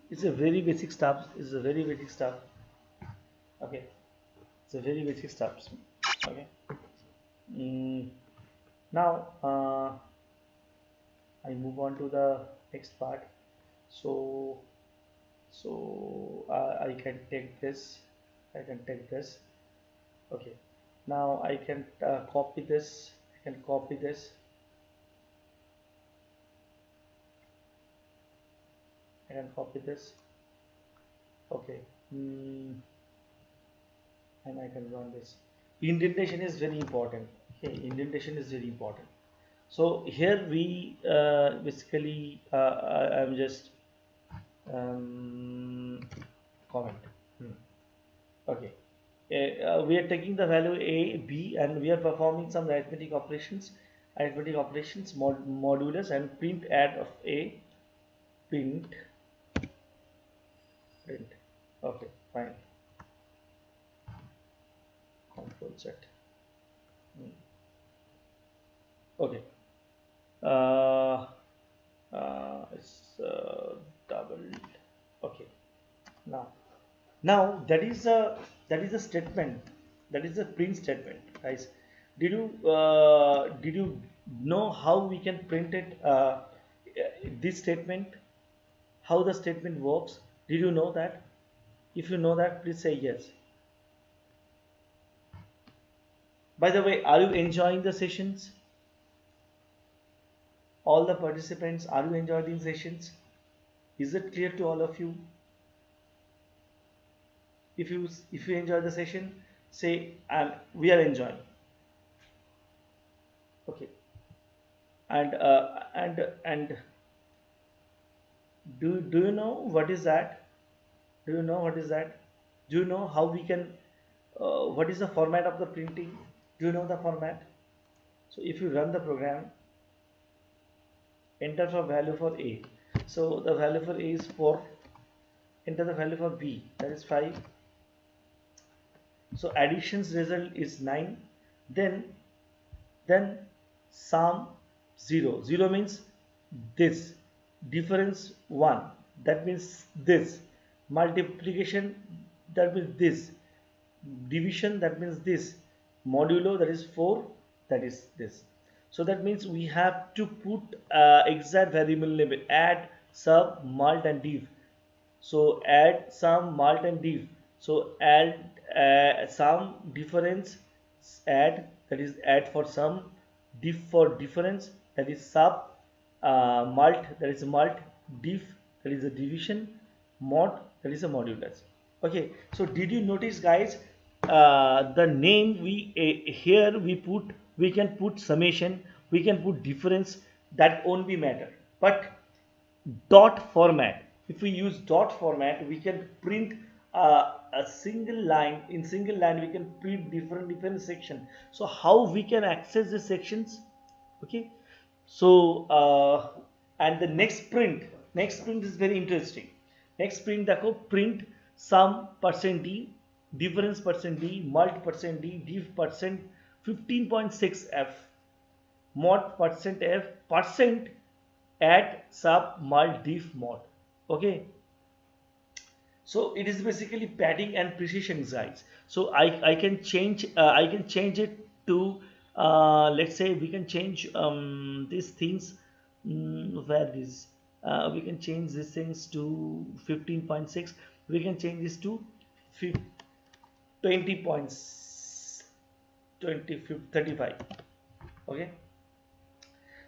It's a very basic stuff. It's a very basic stuff. Okay, it's a very basic stuff. Okay. Now I move on to the next part. So I can take this. I can take this. Okay. Now I can copy this. I can copy this. I can copy this. Okay. And I can run this. indentation is very important. Okay, indentation is very important. So here we basically I'm just um, comment. Okay. We are taking the value a, b, and we are performing some arithmetic operations, modulus, and print add of a, print, print. Okay, fine. Control set. Okay. Uh, it's doubled. Okay. Now, that is a statement. That is a print statement, guys. Did you know how we can print it? This statement, how the statement works? Did you know that? If you know that, please say yes. By the way, are you enjoying the sessions? All the participants, are you enjoying these sessions? Is it clear to all of you? If you enjoy the session, say we are enjoying. Okay. And do you know what is that? Do you know what is that? Do you know how we can? What is the format of the printing? Do you know the format? So if you run the program, enter for value for A. So the value for A is 4. Enter the value for B, that is 5. So additions result is 9. Then sum 0. 0 means this. Difference 1. That means this. Multiplication, that means this. Division, that means this. Modulo, that is 4, that is this. So that means we have to put exact variable label, add, sub, mult, and div. So add, sum, mult, and div. So add sum, difference, add, that is add for sum, diff for difference, that is sub, mult, that is mult, diff, that is a division, mod, that is a modulus. Okay, so did you notice, guys, the name here we can put summation, we can put difference, that won't be matter, but dot format, if we use dot format, we can print a single line. In single line we can print different section. So how we can access the sections? Okay, so and the next print is very interesting. Next print देखो, print sum %d, difference %d, mult %d, div percent 15.6 f, mod %f, percent add, sub, mult, div, mod. Okay, so it is basically padding and precision, guys. So I can change it to let's say we can change these things, where is we can change these things to 15.6, we can change this to 20 points 20 35. Okay,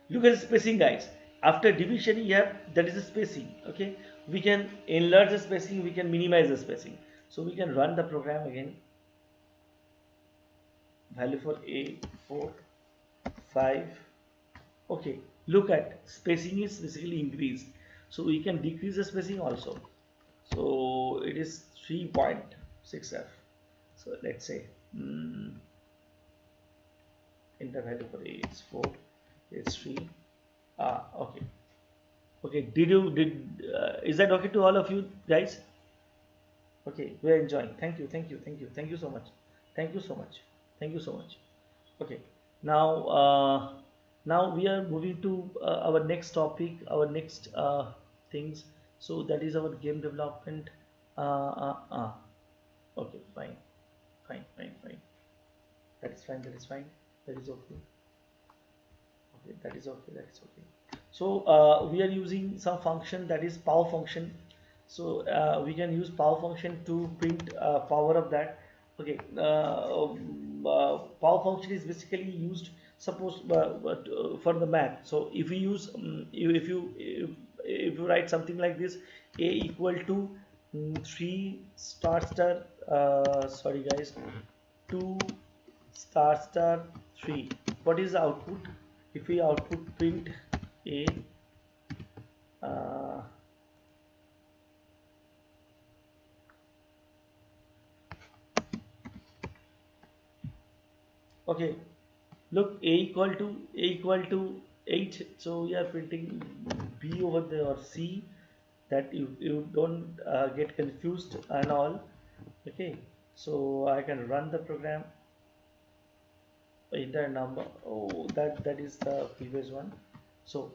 look at the spacing, guys. After division you have, that is the spacing. Okay, we can enlarge the spacing, we can minimize the spacing. So we can run the program again. Value for a 4, 5. Okay, look at spacing is basically increased, so we can decrease the spacing also. So it is 3.6 f. So let's say enter value for a is 4, it's 3. Okay. Okay, is that okay to all of you, guys? Okay, we are enjoying. Thank you so much. Thank you so much. Okay, now we are moving to our next topic, our next things. So that is our game development. Okay, fine. That is fine. That is okay. Okay, that is okay. So we are using some function, that is power function. So we can use power function to print power of that. Okay, power function is basically used, suppose for the math. So if we use if you write something like this, a equal to 3 star sorry guys, 2 star star 3. What is the output? If we output print a, uh, okay, look, a equal to 8, so we are printing b over there, or c, that you don't get confused and all. Okay, so I can run the program. Entire number, oh, that is the previous one. So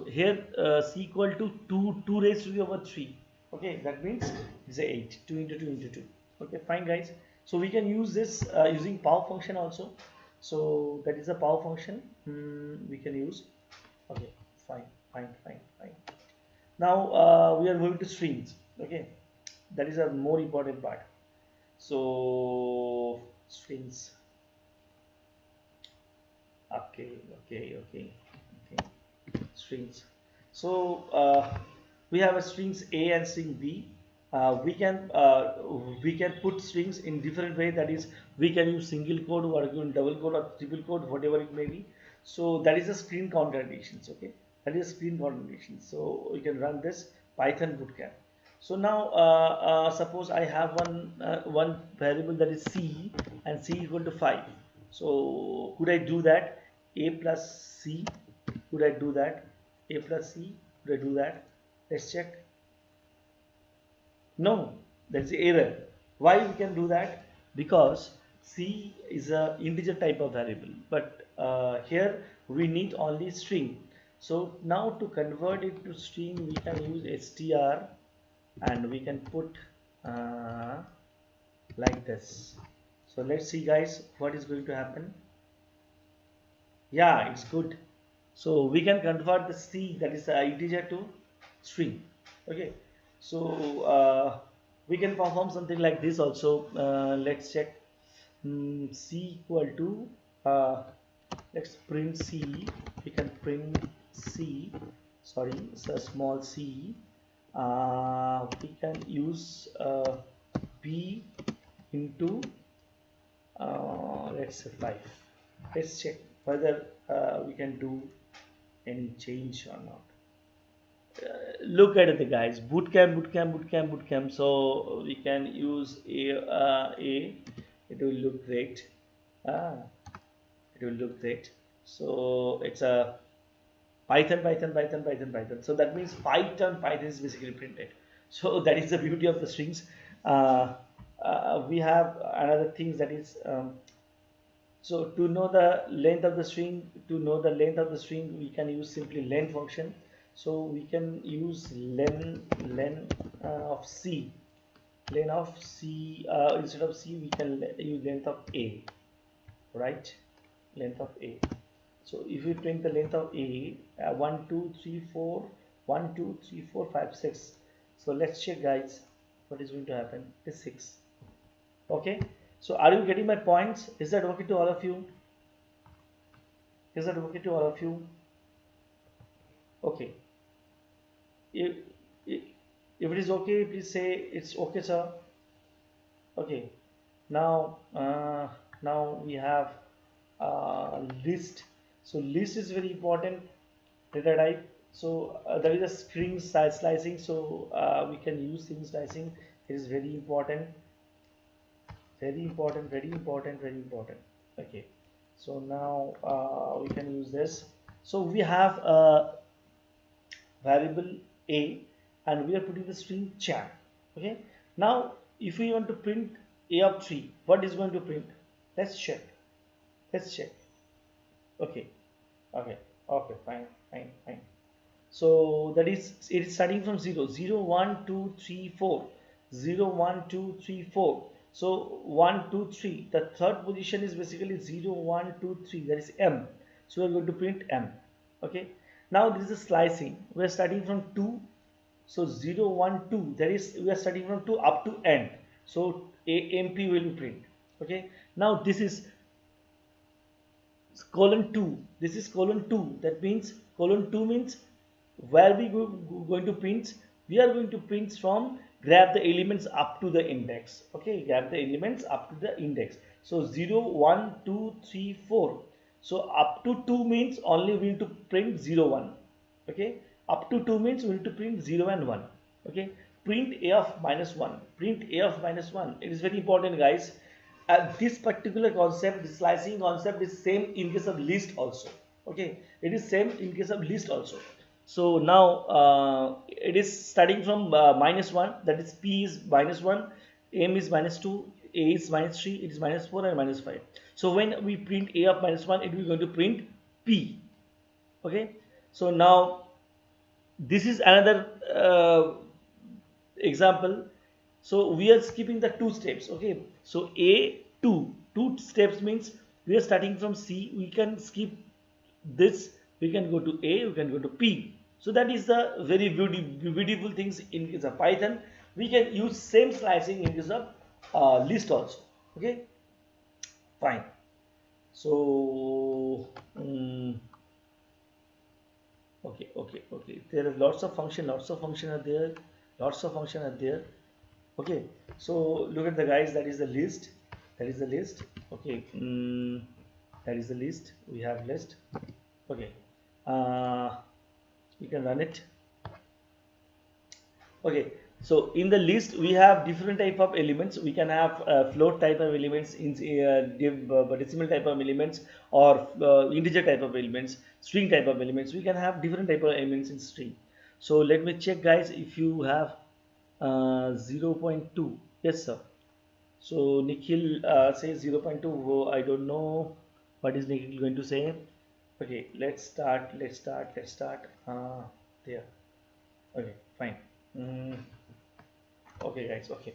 here c equal to 2 raised to the power 3. Okay, that means it's a 8, 2 into 2 into 2. Okay, fine guys. So we can use this using power function also. So that is a power function we can use. Okay, fine, fine. Now we are moving to strings. Okay, that is a more important part. So strings. Okay. Strings. So we have a strings A and string B. We can put strings in different way. That is, we can use single quote, or even double quote, or triple quote, whatever it may be. So that is a screen concatenations. Okay, that is screen concatenations. So we can run this Python bootcamp. So now suppose I have one variable, that is c, and c equal to 5. So could I do that? A plus c, could I do that? A plus c, could I do that? Let's check. No, that's the error. Why we can do that? Because c is a integer type of variable, but here we need only string. So now to convert it to string, we can use str, and we can put like this. So let's see guys what is going to happen. Yeah, it's good. So we can convert the c, that is integer, to string. Okay, so we can perform something like this also. Let's check. C equal to let's print c. We can print c, sorry, it's a small c. We can use b into let's say 5. Let's check whether we can do any change or not. Look at it guys, bootcamp. So we can use a, it will look great. ah, it will look great. So it's a Python. So that means Python is basically printed. So that is the beauty of the strings. We have another things, that is so to know the length of the string, we can use simply len function. So we can use len of c. Instead of c, we can use length of a, right? Length of a. So if we print the length of a, 1 2 3 4 1 2 3 4 5 6. So let's check guys what is going to happen. It's 6. Okay, so are you getting my points? Is that okay to all of you? Okay, if it is okay, please say it's okay, sir. Okay, now we have list. So list is very important data type. So there is a string slicing. So we can use string slicing. It is very important. Okay, so now we can use this. So we have a variable a, and we are putting the string chan. Okay, now if we want to print a of 3, what is going to print? Let's check. Okay, fine. So that is, it is starting from 0 0 1 2 3 4 0 1 2 3 4. So 1 2 3, the third position is basically 0 1 2 3, that is m. So we are going to print m. Okay, now this is a slicing. We are starting from 2. So 0 1 2, that is, we are starting from 2 up to n. So AMP will be print. Okay, now this is colon 2. This is colon 2. That means colon 2 means where we going to print? We are going to print from grab the elements up to the index. Okay, grab the elements up to the index. So 0, 1, 2, 3, 4. So up to 2 means only we need to print 0, 1. Okay, up to 2 means we need to print 0 and 1. Okay, print a of minus 1, print a of minus 1. It is very important, guys. This particular concept, this slicing concept, is same in case of list also. Okay, it is same in case of list also. So now it is starting from minus 1, that is p is minus 1, m is minus 2, a is minus 3, it is minus 4 and minus 5. So when we print a of minus 1, it will going to print p. Okay, so now this is another example. So we are skipping the 2 steps. Okay, so a 2 steps means we are starting from c, we can skip this, we can go to a, we can go to p. So that is the very beautiful things in case of Python. We can use same slicing in case of list also. Okay, fine. So okay, there are lots of function are there, okay. So look at the guys, that is the list, okay. That is the list, we have list. Okay, we can run it. Okay, so in the list we have different type of elements. We can have float type of elements, in decimal type of elements, or integer type of elements, string type of elements. We can have different type of elements in string. So let me check, guys, if you have 0.2. Yes sir. So Nikhil says 0.2. Oh, I don't know what is Nikhil going to say. Okay, let's start there. Okay, fine. Okay guys, okay.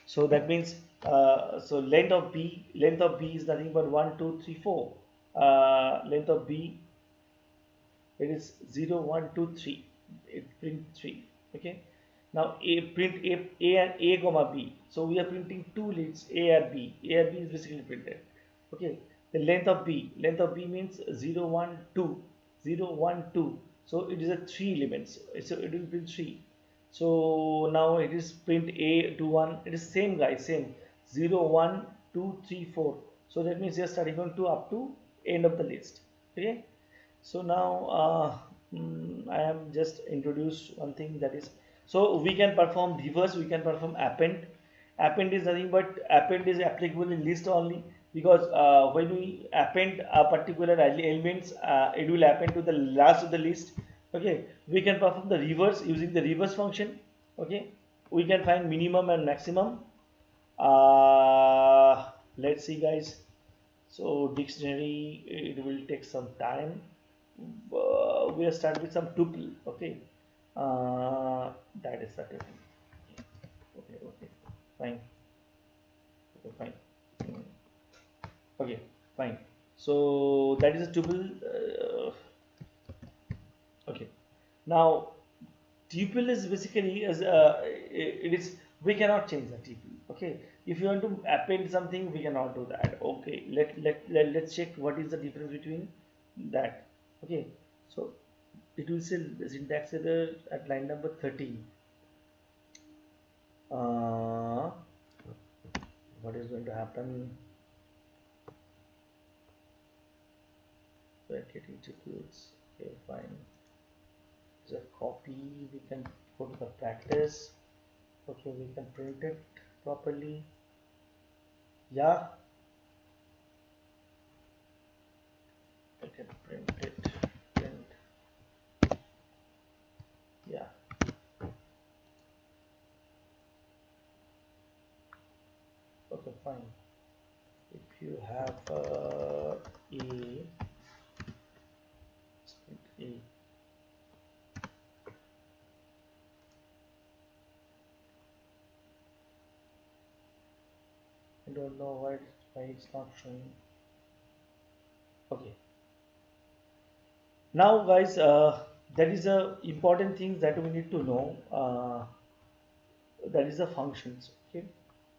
So that means so length of b is nothing but 1, 2, 3, 4. Length of b, it is 0, 1, 2, 3. It print 3. Okay, now print a and a comma b. So we are printing two lists, a and b. A and b is basically printed. Okay, the length of b means 0, 1, 2, 0, 1, 2. So it is a 3 elements, so it will print 3. So now it is print a to 1. It is same, guys, same 0, 1, 2, 3, 4. So that means you are starting from 2 up to end of the list. Okay, so now I am just introduced one thing, that is, so we can perform reverse, we can perform append. Append is nothing but append is applicable in list only, because when we append a particular elements, it will append to the last of the list. Okay, we can perform the reverse using the reverse function. Okay, we can find minimum and maximum. Let's see, guys. So dictionary, it will take some time. We'll start with some tuple. Okay, that is the tuple. Okay, fine. Okay, fine. Okay, fine. So that is a tuple. Okay, now tuple is basically as it is, we cannot change the tuple. Okay, if you want to append something, we cannot do that. Okay, let's check what is the difference between that. Okay, so it will say syntax error at line number 13. What is going to happen? We are getting tuples. Okay, fine. It's a copy. We can go to the practice. Okay, we can print it properly. Yeah, I can print it. Yeah. Okay, fine. If you have a I don't know why it's not showing. Okay. Now, guys, that is a important thing that we need to know. That is the functions. Okay.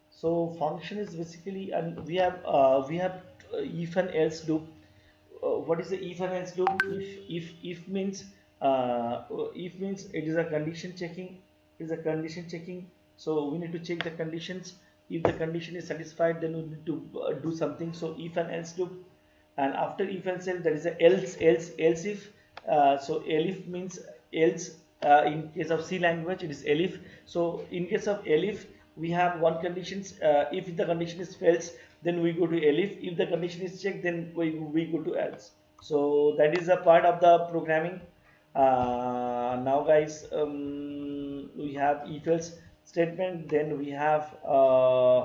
So function is basically, and we have if and else loop. What is the if and else loop? If means if means it is a condition checking. It is a condition checking. So we need to check the conditions. If the condition is satisfied, then we need to do something. So if and else loop, and after if and else there is a else if. So elif means else. In case of C language, it is elif. So in case of elif, we have one conditions. If the condition is false, then we go to elif. If the condition is checked, then we go to else. So that is a part of the programming. Now guys, we have if else statement, then we have while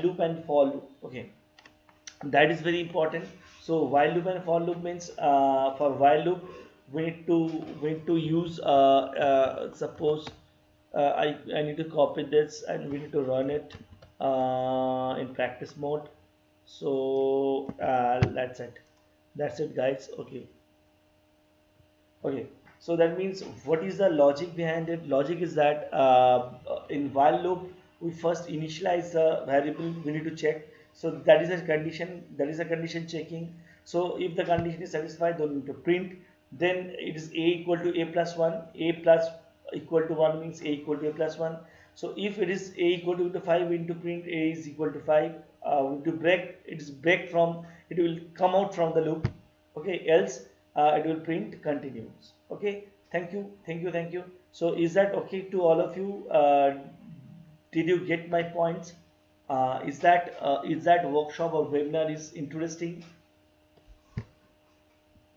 loop and for loop. Okay, that is very important. So while loop and for loop means, for while loop we need to use, suppose, I need to copy this and we need to run it in practice mode. So that's it guys. Okay. Okay, so that means what is the logic behind it? Logic is that, in while loop we first initialize the variable we need to check. So that is a condition. That is a condition checking. So if the condition is satisfied, then we need to print. Then it is a equal to a plus one. A plus equal to one means a equal to a plus one. So if it is a equal to 5, we need to print a is equal to 5. We need to break. It is break from. It will come out from the loop. Okay, else it will print continues. Okay, thank you. So is that okay to all of you? Did you get my points? Is that workshop or webinar is interesting?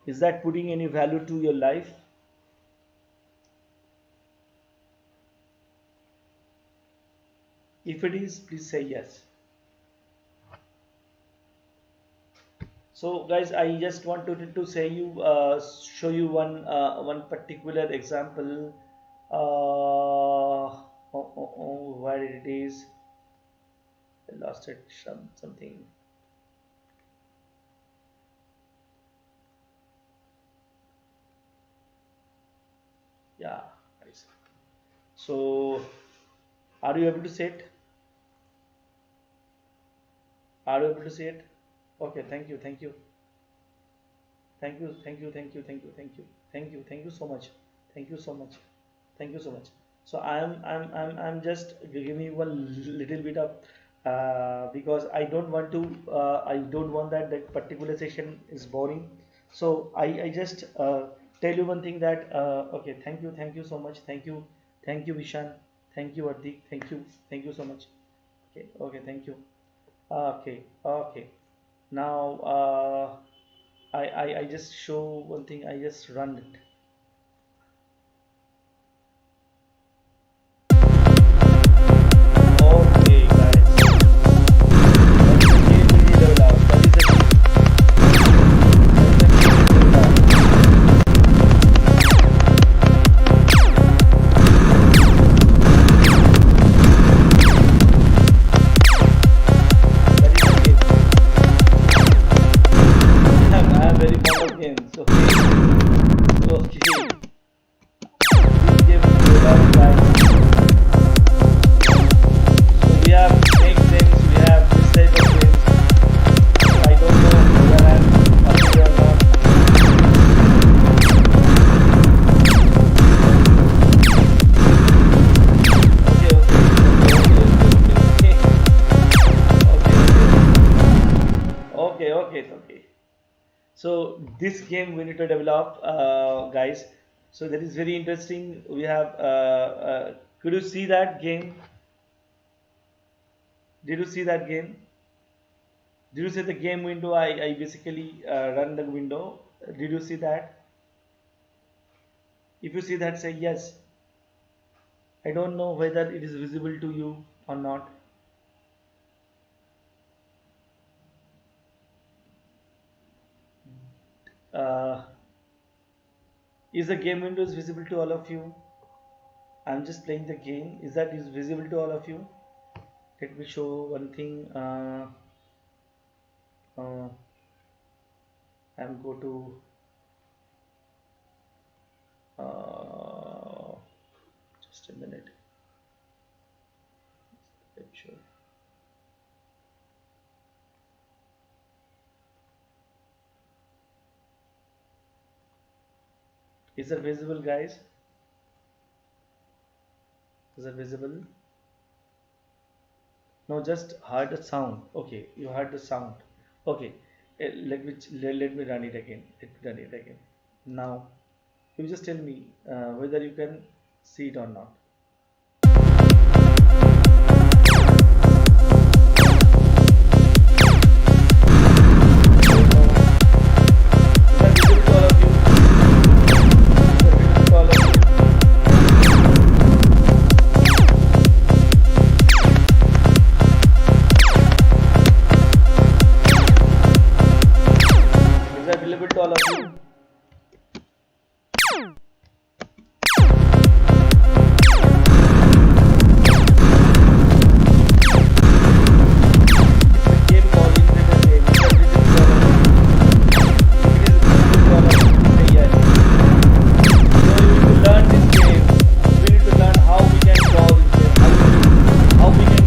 Is that putting any value to your life? If it is, please say yes. So guys, I just wanted to say you, show you one particular example. Where it is? I lost it. Something. Yeah, guys. So, are you able to see it? Are you able to see it? Okay, thank you so much, thank you so much, thank you so much. So I'm just giving you one little bit of, because I don't want that particular session is boring. So I just tell you one thing that, okay, thank you so much, thank you Vishan, thank you Ardik, thank you so much. Okay, thank you. Okay. Now, I just show one thing. I just run it. Okay, guys. That is the game we need to develop. That is the game. I am very fond of games. So, okay. This game is developed, guys. So we have snake games, we have this type of games. I don't know whether I'm familiar or not. Okay. So this game we need to develop, guys. So that is very interesting. We have, could you see that game? Did you see that game? Did you see the game window? I basically run the window. Did you see that? If you see that, say yes. I don't know whether it is visible to you or not. Uh, is the game window is visible to all of you? I'm just playing the game. Is visible to all of you? Let me show one thing. I'm go to, uh, just a minute. Sure. Is it visible, guys? Is it visible? No, just heard the sound. Okay, you heard the sound. Okay, let me run it again. Let me run it again. Now, you just tell me whether you can see it or not. Is that visible to all of you? Game called Infinite Game. Is that visible to all of you? If it is visible to all of you, say yes. So we need to learn this game. We need to learn how we can draw this game. How we can.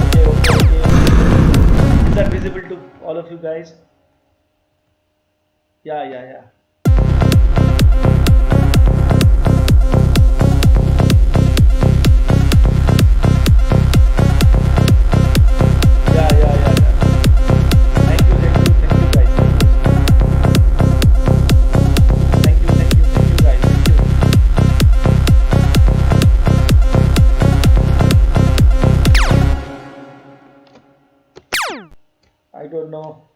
Okay. Is that visible to all of you guys? Yeah. Yeah. Thank you guys. Thank you guys. Thank you. I don't know.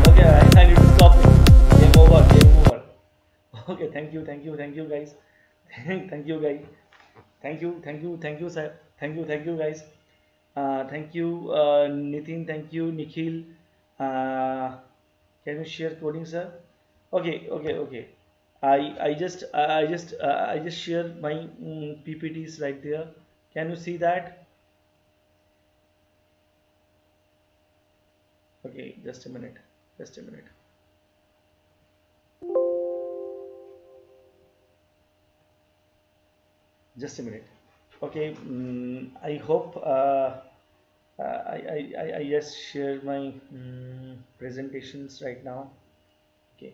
Okay, I need to stop it. Game over. Okay, thank you guys. Thank you guys. Thank you, sir. Thank you guys. Thank you, Nitin. Thank you, Nikhil. Uh, can you share coding, sir? Okay. I just share my PPTs right there. Can you see that? Okay, just a minute. Just a minute. Just a minute. Okay, I hope I just share my presentations right now. Okay,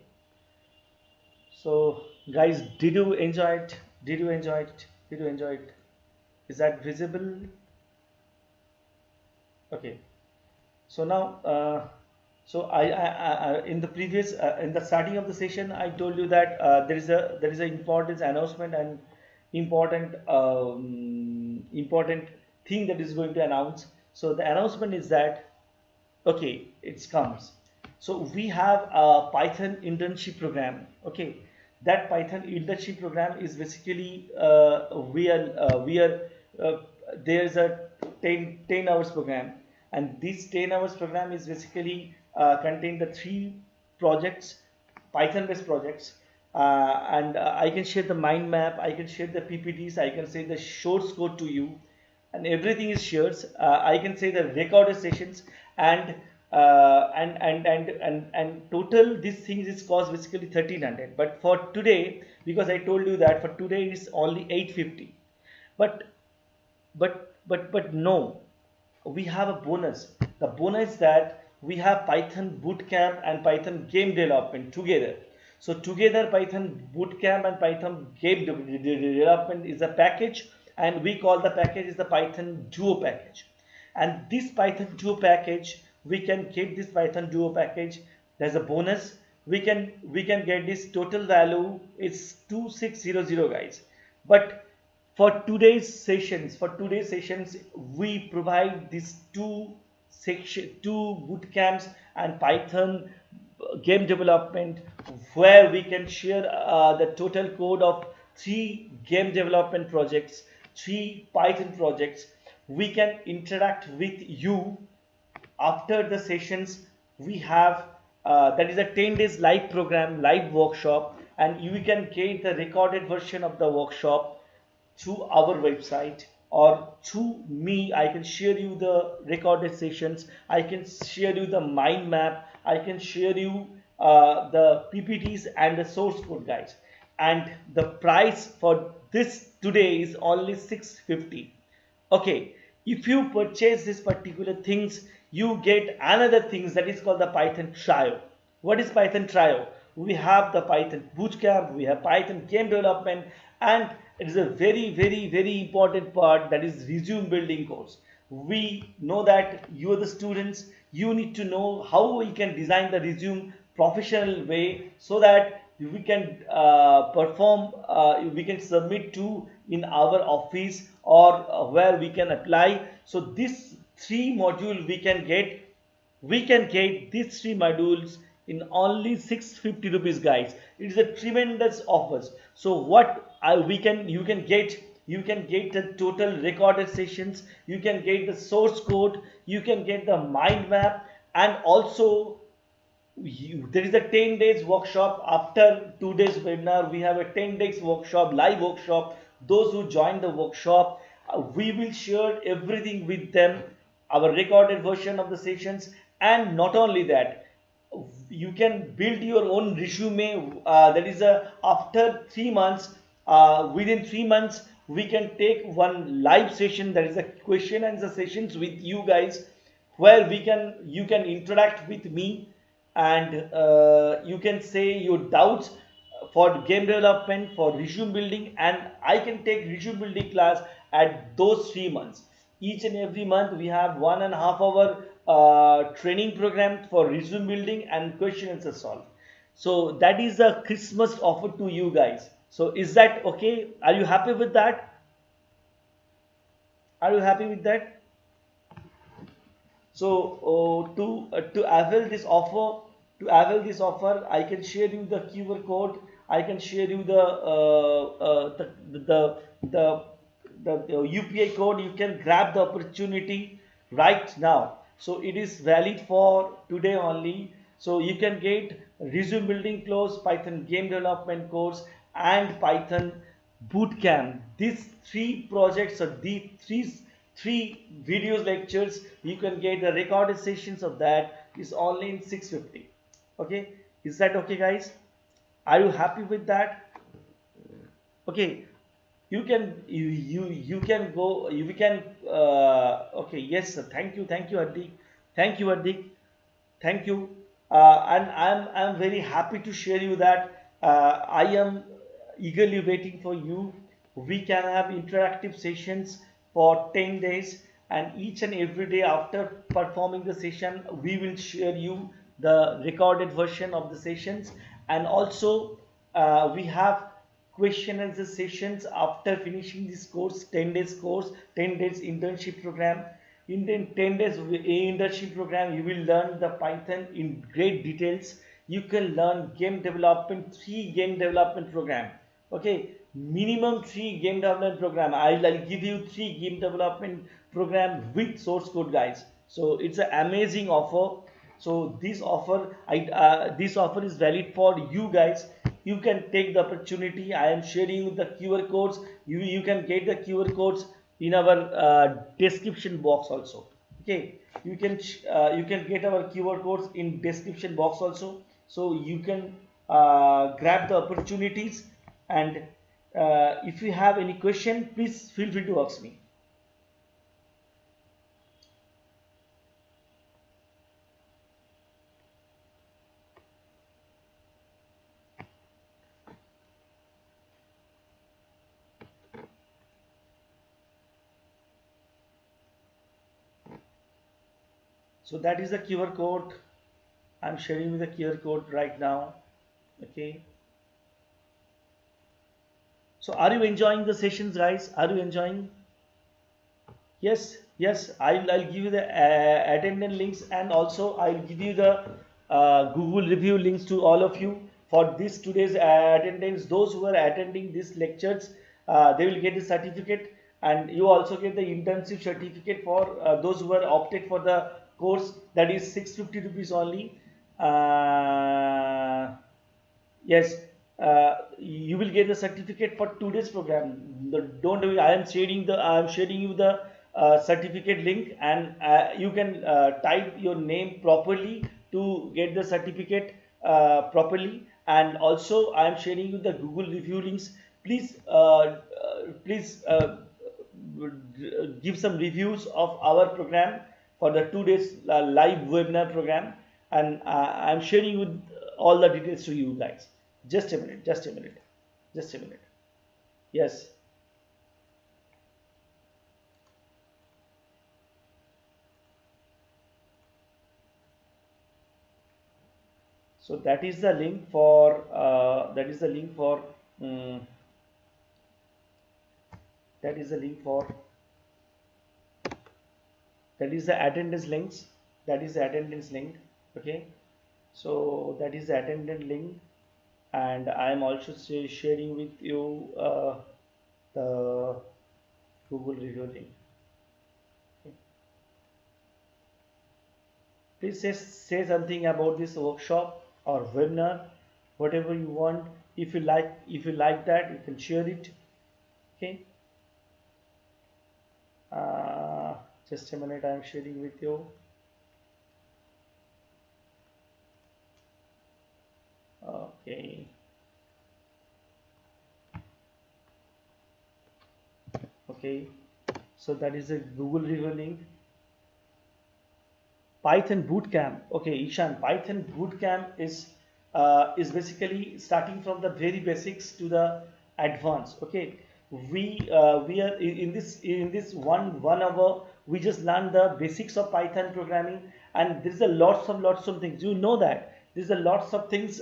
so guys, did you enjoy it? Did you enjoy it? Did you enjoy it? Is that visible? Okay, so now in the previous in the starting of the session I told you that there is a important announcement and important thing that is going to announce. So the announcement is that, okay, it comes. So we have a Python internship program. Okay, that Python internship program is basically we are uh, there's a 10 hours program, and this 10 hours program is basically contain the three projects, Python based projects. And I can share the mind map, I can share the PPTs, I can say the source code to you, and everything is shared. I can say the recorded sessions, and total this thing is cost basically 1300. But for today, because I told you that for today it's only 850. But no, we have a bonus. The bonus is that we have Python bootcamp and Python game development together. So together Python bootcamp and Python game development is a package, and we call the package is the Python Duo package. And this Python Duo package, we can get this Python Duo package. There's a bonus. We can get this total value is 2600 guys. But for today's sessions, we provide these two boot camps and Python game development, where we can share the total code of three game development projects, three Python projects. We can interact with you after the sessions. We have that is a 10 days live program, live workshop, and you can get the recorded version of the workshop through our website, or through me. I can share you the recorded sessions, I can share you the mind map, I can share you the PPTs and the source code guys. And the price for this today is only 650. Okay, if you purchase this particular things, you get another things that is called the Python trio. What is Python trio? We have the Python bootcamp, we have Python game development, And it is a very important part, that is resume building course. We know that you are the students, you need to know how we can design the resume professional way, so that we can perform, we can submit to in our office, or where we can apply. So this three module we can get these three modules in only 650 rupees, guys. It is a tremendous offers. So what we can you can get the total recorded sessions, you can get the source code, you can get the mind map, and also there is a 10 days workshop. After 2 days webinar, we have a 10 days workshop, live workshop. Those who join the workshop, we will share everything with them, our recorded version of the sessions. And not only that, you can build your own resume. That is after 3 months, within 3 months we can take one live session, that is a question and answer sessions with you guys, where you can interact with me, and you can say your doubts for game development, for resume building, and I can take resume building class at those 3 months. Each and every month we have 1.5 hour training program for resume building and question answer solve. So that is a Christmas offer to you guys. So is that okay? Are you happy with that? Are you happy with that? So to avail this offer, I can share you the QR code. I can share you the, the UPI code. You can grab the opportunity right now. So it is valid for today only. So you can get resume building course, Python game development course, and Python bootcamp. These three projects, or the three videos lectures, you can get the recorded sessions of that is only in 650. Okay, is that okay, guys? Are you happy with that? Okay, you can go, you can okay, yes sir. Thank you Hardik, thank you Hardik, thank you. And I'm very happy to share you that I am eagerly waiting for you. We can have interactive sessions for 10 days, and each and every day after performing the session, we will share you the recorded version of the sessions. And also we have question and answer sessions after finishing this course, 10 days course, 10 days internship program. In the 10 days internship program, you will learn the Python in great details. You can learn game development, 3 game development program. Okay, minimum 3 game development program. I'll give you 3 game development program with source code, guys. So it's an amazing offer. So this offer is valid for you guys. You can take the opportunity. I am sharing the QR codes. You can get the QR codes in our description box also. Okay, you can get our QR codes in description box also. So you can grab the opportunities. And if you have any question, please feel free to ask me. So that is the QR code. I'm sharing with the QR code right now. Okay. So are you enjoying the sessions, guys? Are you enjoying? Yes, yes. I'll give you the attendance links, and also I'll give you the Google review links to all of you for this today's attendance. Those who are attending these lectures, they will get the certificate, and you also get the internship certificate for those who are opted for the course, that is 650 rupees only. Yes, you will get the certificate for today's program. Don't worry, I am sharing you the certificate link, and you can type your name properly to get the certificate properly. And also I am sharing you the Google review links. Please give some reviews of our program for the 2 days live webinar program, and I'm sharing with all the details to you guys. Just a minute, just a minute, just a minute. Yes. So that is the link for mm, that is the link for that is the attendance links. That is the attendance link. Okay. So that is the attendance link, and I am also sharing with you the Google review link. Okay. Please say something about this workshop or webinar, whatever you want. If you like that, you can share it. Okay. uh, just a minute, I am sharing with you. Okay. Okay, so that is a Google review link. Python bootcamp. Okay, Ishan, Python bootcamp is basically starting from the very basics to the advanced. Okay, we are in this one hour. We just learn the basics of Python programming, and there's a lots of things. You know that there's a lots of things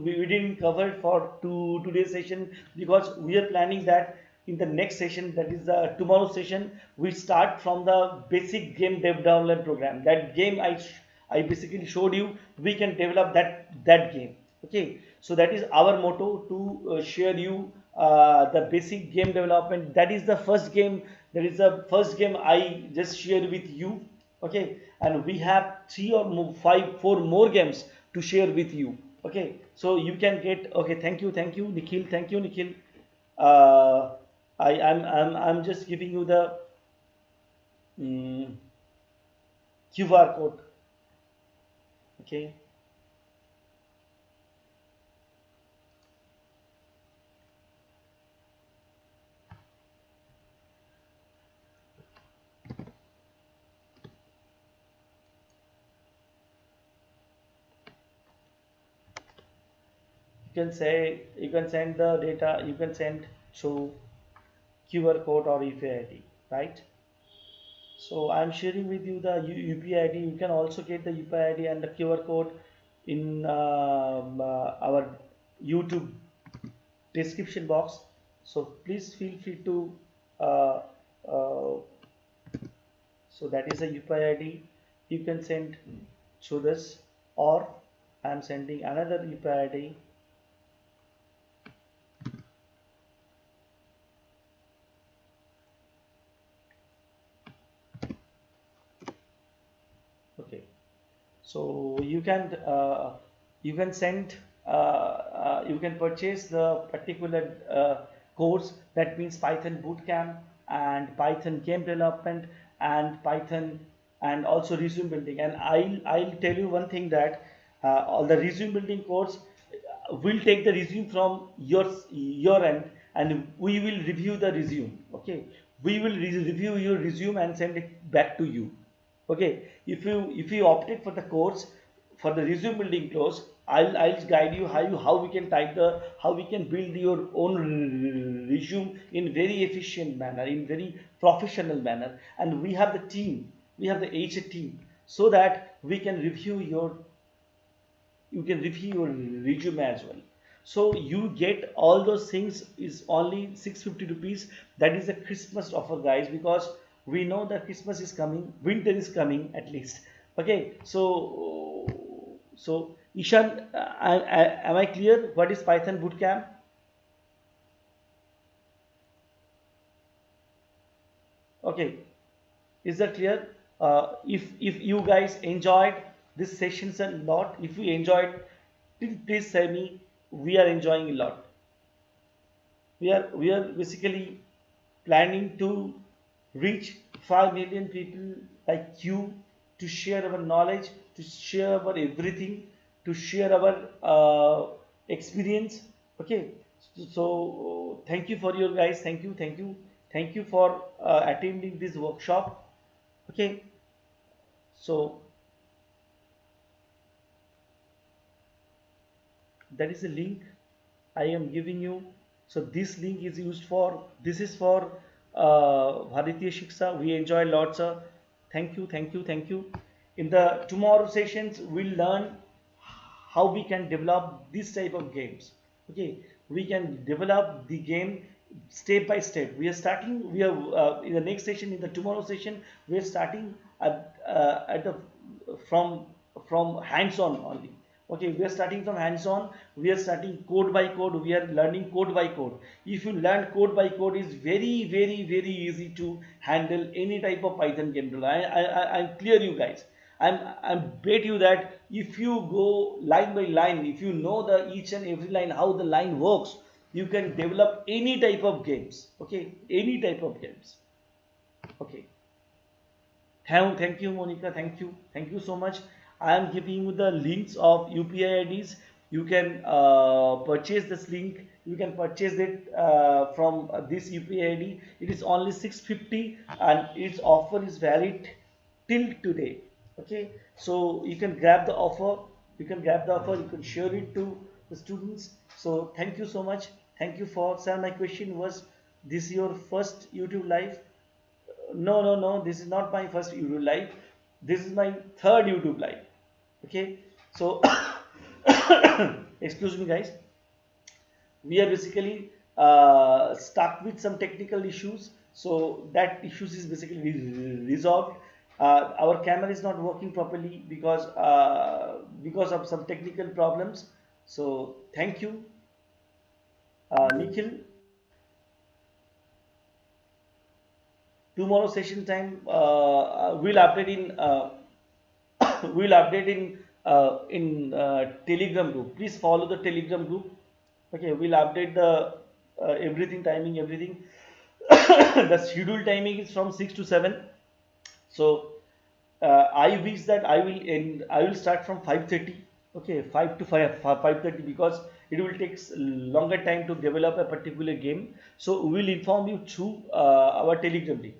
we didn't cover for today's session, because we are planning that in the next session, that is the tomorrow session, we start from the basic game development program. That game I basically showed you, we can develop that game. Okay, so that is our motto, to share you the basic game development. That is the first game. That is the first game I just shared with you. Okay, and we have three or more, five, four more games to share with you. Okay, so you can get. Okay, thank you, Nikhil. Thank you, Nikhil. uh, I'm just giving you the mm, QR code. Okay, you can send the data. You can send through QR code or UPI ID, right? So I'm sharing with you the UPI ID. You can also get the UPI ID and the QR code in our YouTube description box. So please feel free to uh, uh, so that is a UPI ID. You can send through this, or I'm sending another UPI ID. Okay, so you can send you can purchase the particular course, that means Python bootcamp and Python game development and Python, and also resume building. And I'll tell you one thing, that all the resume building course will take the resume from your end, and we will review the resume. Okay, we will review your resume and send it back to you. Okay, if you opted for the course for the resume building course, I'll guide you how we can type the how we can build your own resume in very efficient manner, in very professional manner. And we have the team, we have the HR team, so that we can review your you can review your resume as well. So you get all those things is only 650 rupees. That is a Christmas offer, guys, because we know that Christmas is coming, winter is coming at least. Okay, so Ishan, am I clear what is Python bootcamp? Okay, is that clear? If you guys enjoyed this sessions a lot, if you enjoyed, please tell me. We are enjoying a lot. We are basically planning to reach 5 million people like you, to share our knowledge, to share our everything, to share our experience. Okay, so thank you for your guys. Thank you for attending this workshop. Okay, so that is a link I am giving you. So this link is used for, this is for Bharatiya Siksha. We enjoy lots of, thank you, thank you, thank you. In the tomorrow sessions, we'll learn how we can develop this type of games. Okay, we can develop the game step by step. We are starting, we are in the next session, in the tomorrow session, we are starting at the from from hands-on only. Okay, we are starting from hands-on, we are starting code by code, we are learning code by code. If you learn code by code, is very easy to handle any type of Python game development. I'm clear you guys. I bet you that if you go line by line, if you know the each and every line how the line works, you can develop any type of games. Okay, any type of games. Okay, thank you, Monica. Thank you so much. I am giving you the links of UPI IDs. You can purchase this link. You can purchase it from this UPI ID. It is only 650 and its offer is valid till today. Okay, so you can grab the offer. You can grab the offer. You can share it to the students. So thank you so much. Thank you for. Sir, my question was: this your first YouTube live? No. This is not my first YouTube live. This is my third YouTube live. Okay, so excuse me, guys. We are basically stuck with some technical issues. So that issues is basically resolved. Our camera is not working properly because of some technical problems. So thank you, Nikhil. Tomorrow session time we'll update in we'll update in Telegram group. Please follow the Telegram group. Okay, we'll update the everything, timing, everything. The schedule timing is from 6 to 7. So I wish that I will start from 5:30. Okay, 5 to 5:30, because it will take longer time to develop a particular game. So we will inform you through our Telegram link.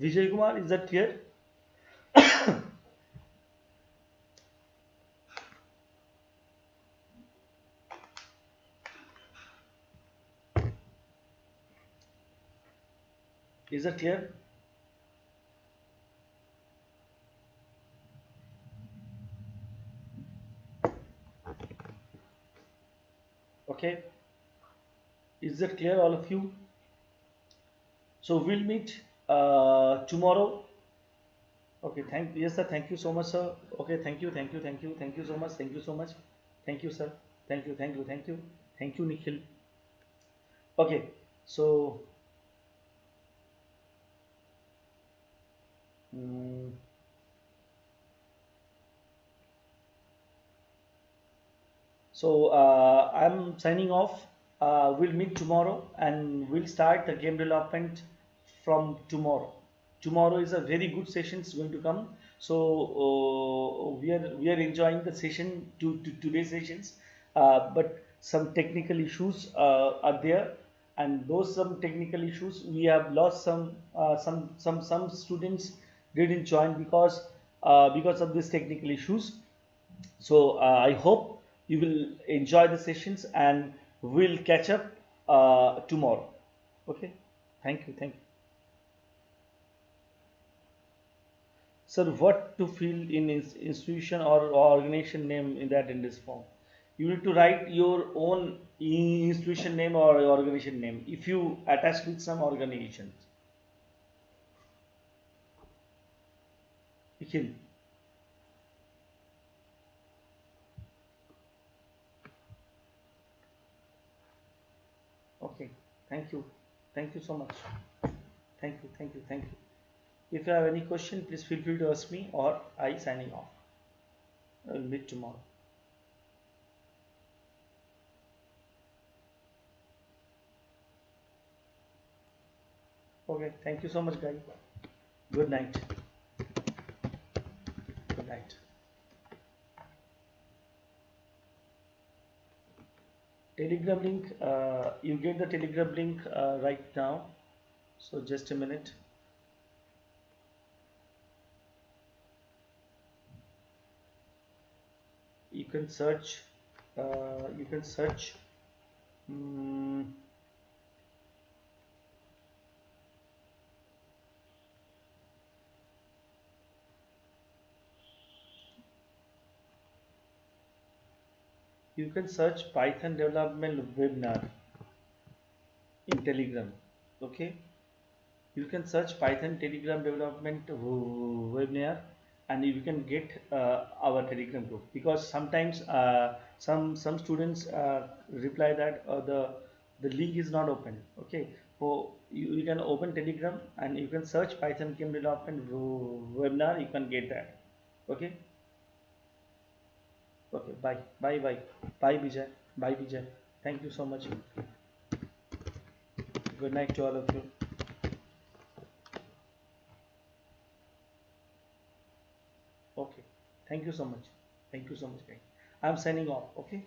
Vijay Kumar, is that clear? Is that clear? Okay, is that clear, all of you? So we'll meet tomorrow. Okay, yes sir, thank you so much, sir. Okay, thank you so much, thank you sir, thank you Nikhil. Okay, so mm, so I'm signing off. We'll meet tomorrow and we'll start the game development from tomorrow. Tomorrow is a very good session is going to come. So we are enjoying the session to today's sessions, but some technical issues are there, and those some technical issues we have lost some students didn't join because of these technical issues. So I hope you will enjoy the sessions and we'll catch up tomorrow. Okay, thank you. Sir, what to fill in institution or organization name in the attendance form? You need to write your own institution name or organization name if you attach with some organizations. Nikhil. Okay, thank you. Thank you so much. Thank you. If you have any question, please feel free to ask me or I signing off. I will meet tomorrow. Okay, thank you so much, guys. Good night. Good night. Telegram link, you get the Telegram link right now. So just a minute. You can search You can search. mm, you can search Python development webinar in Telegram. Okay, you can search Python Telegram development webinar, and you can get our Telegram group, because sometimes some students reply that the link is not open. Okay, so you can open Telegram and you can search Python game development webinar, you can get that. Okay. Okay, bye Vijay. Bye Vijay. Thank you so much. Good night to all of you. Okay, thank you so much. Thank you so much, guys. I'm signing off. Okay.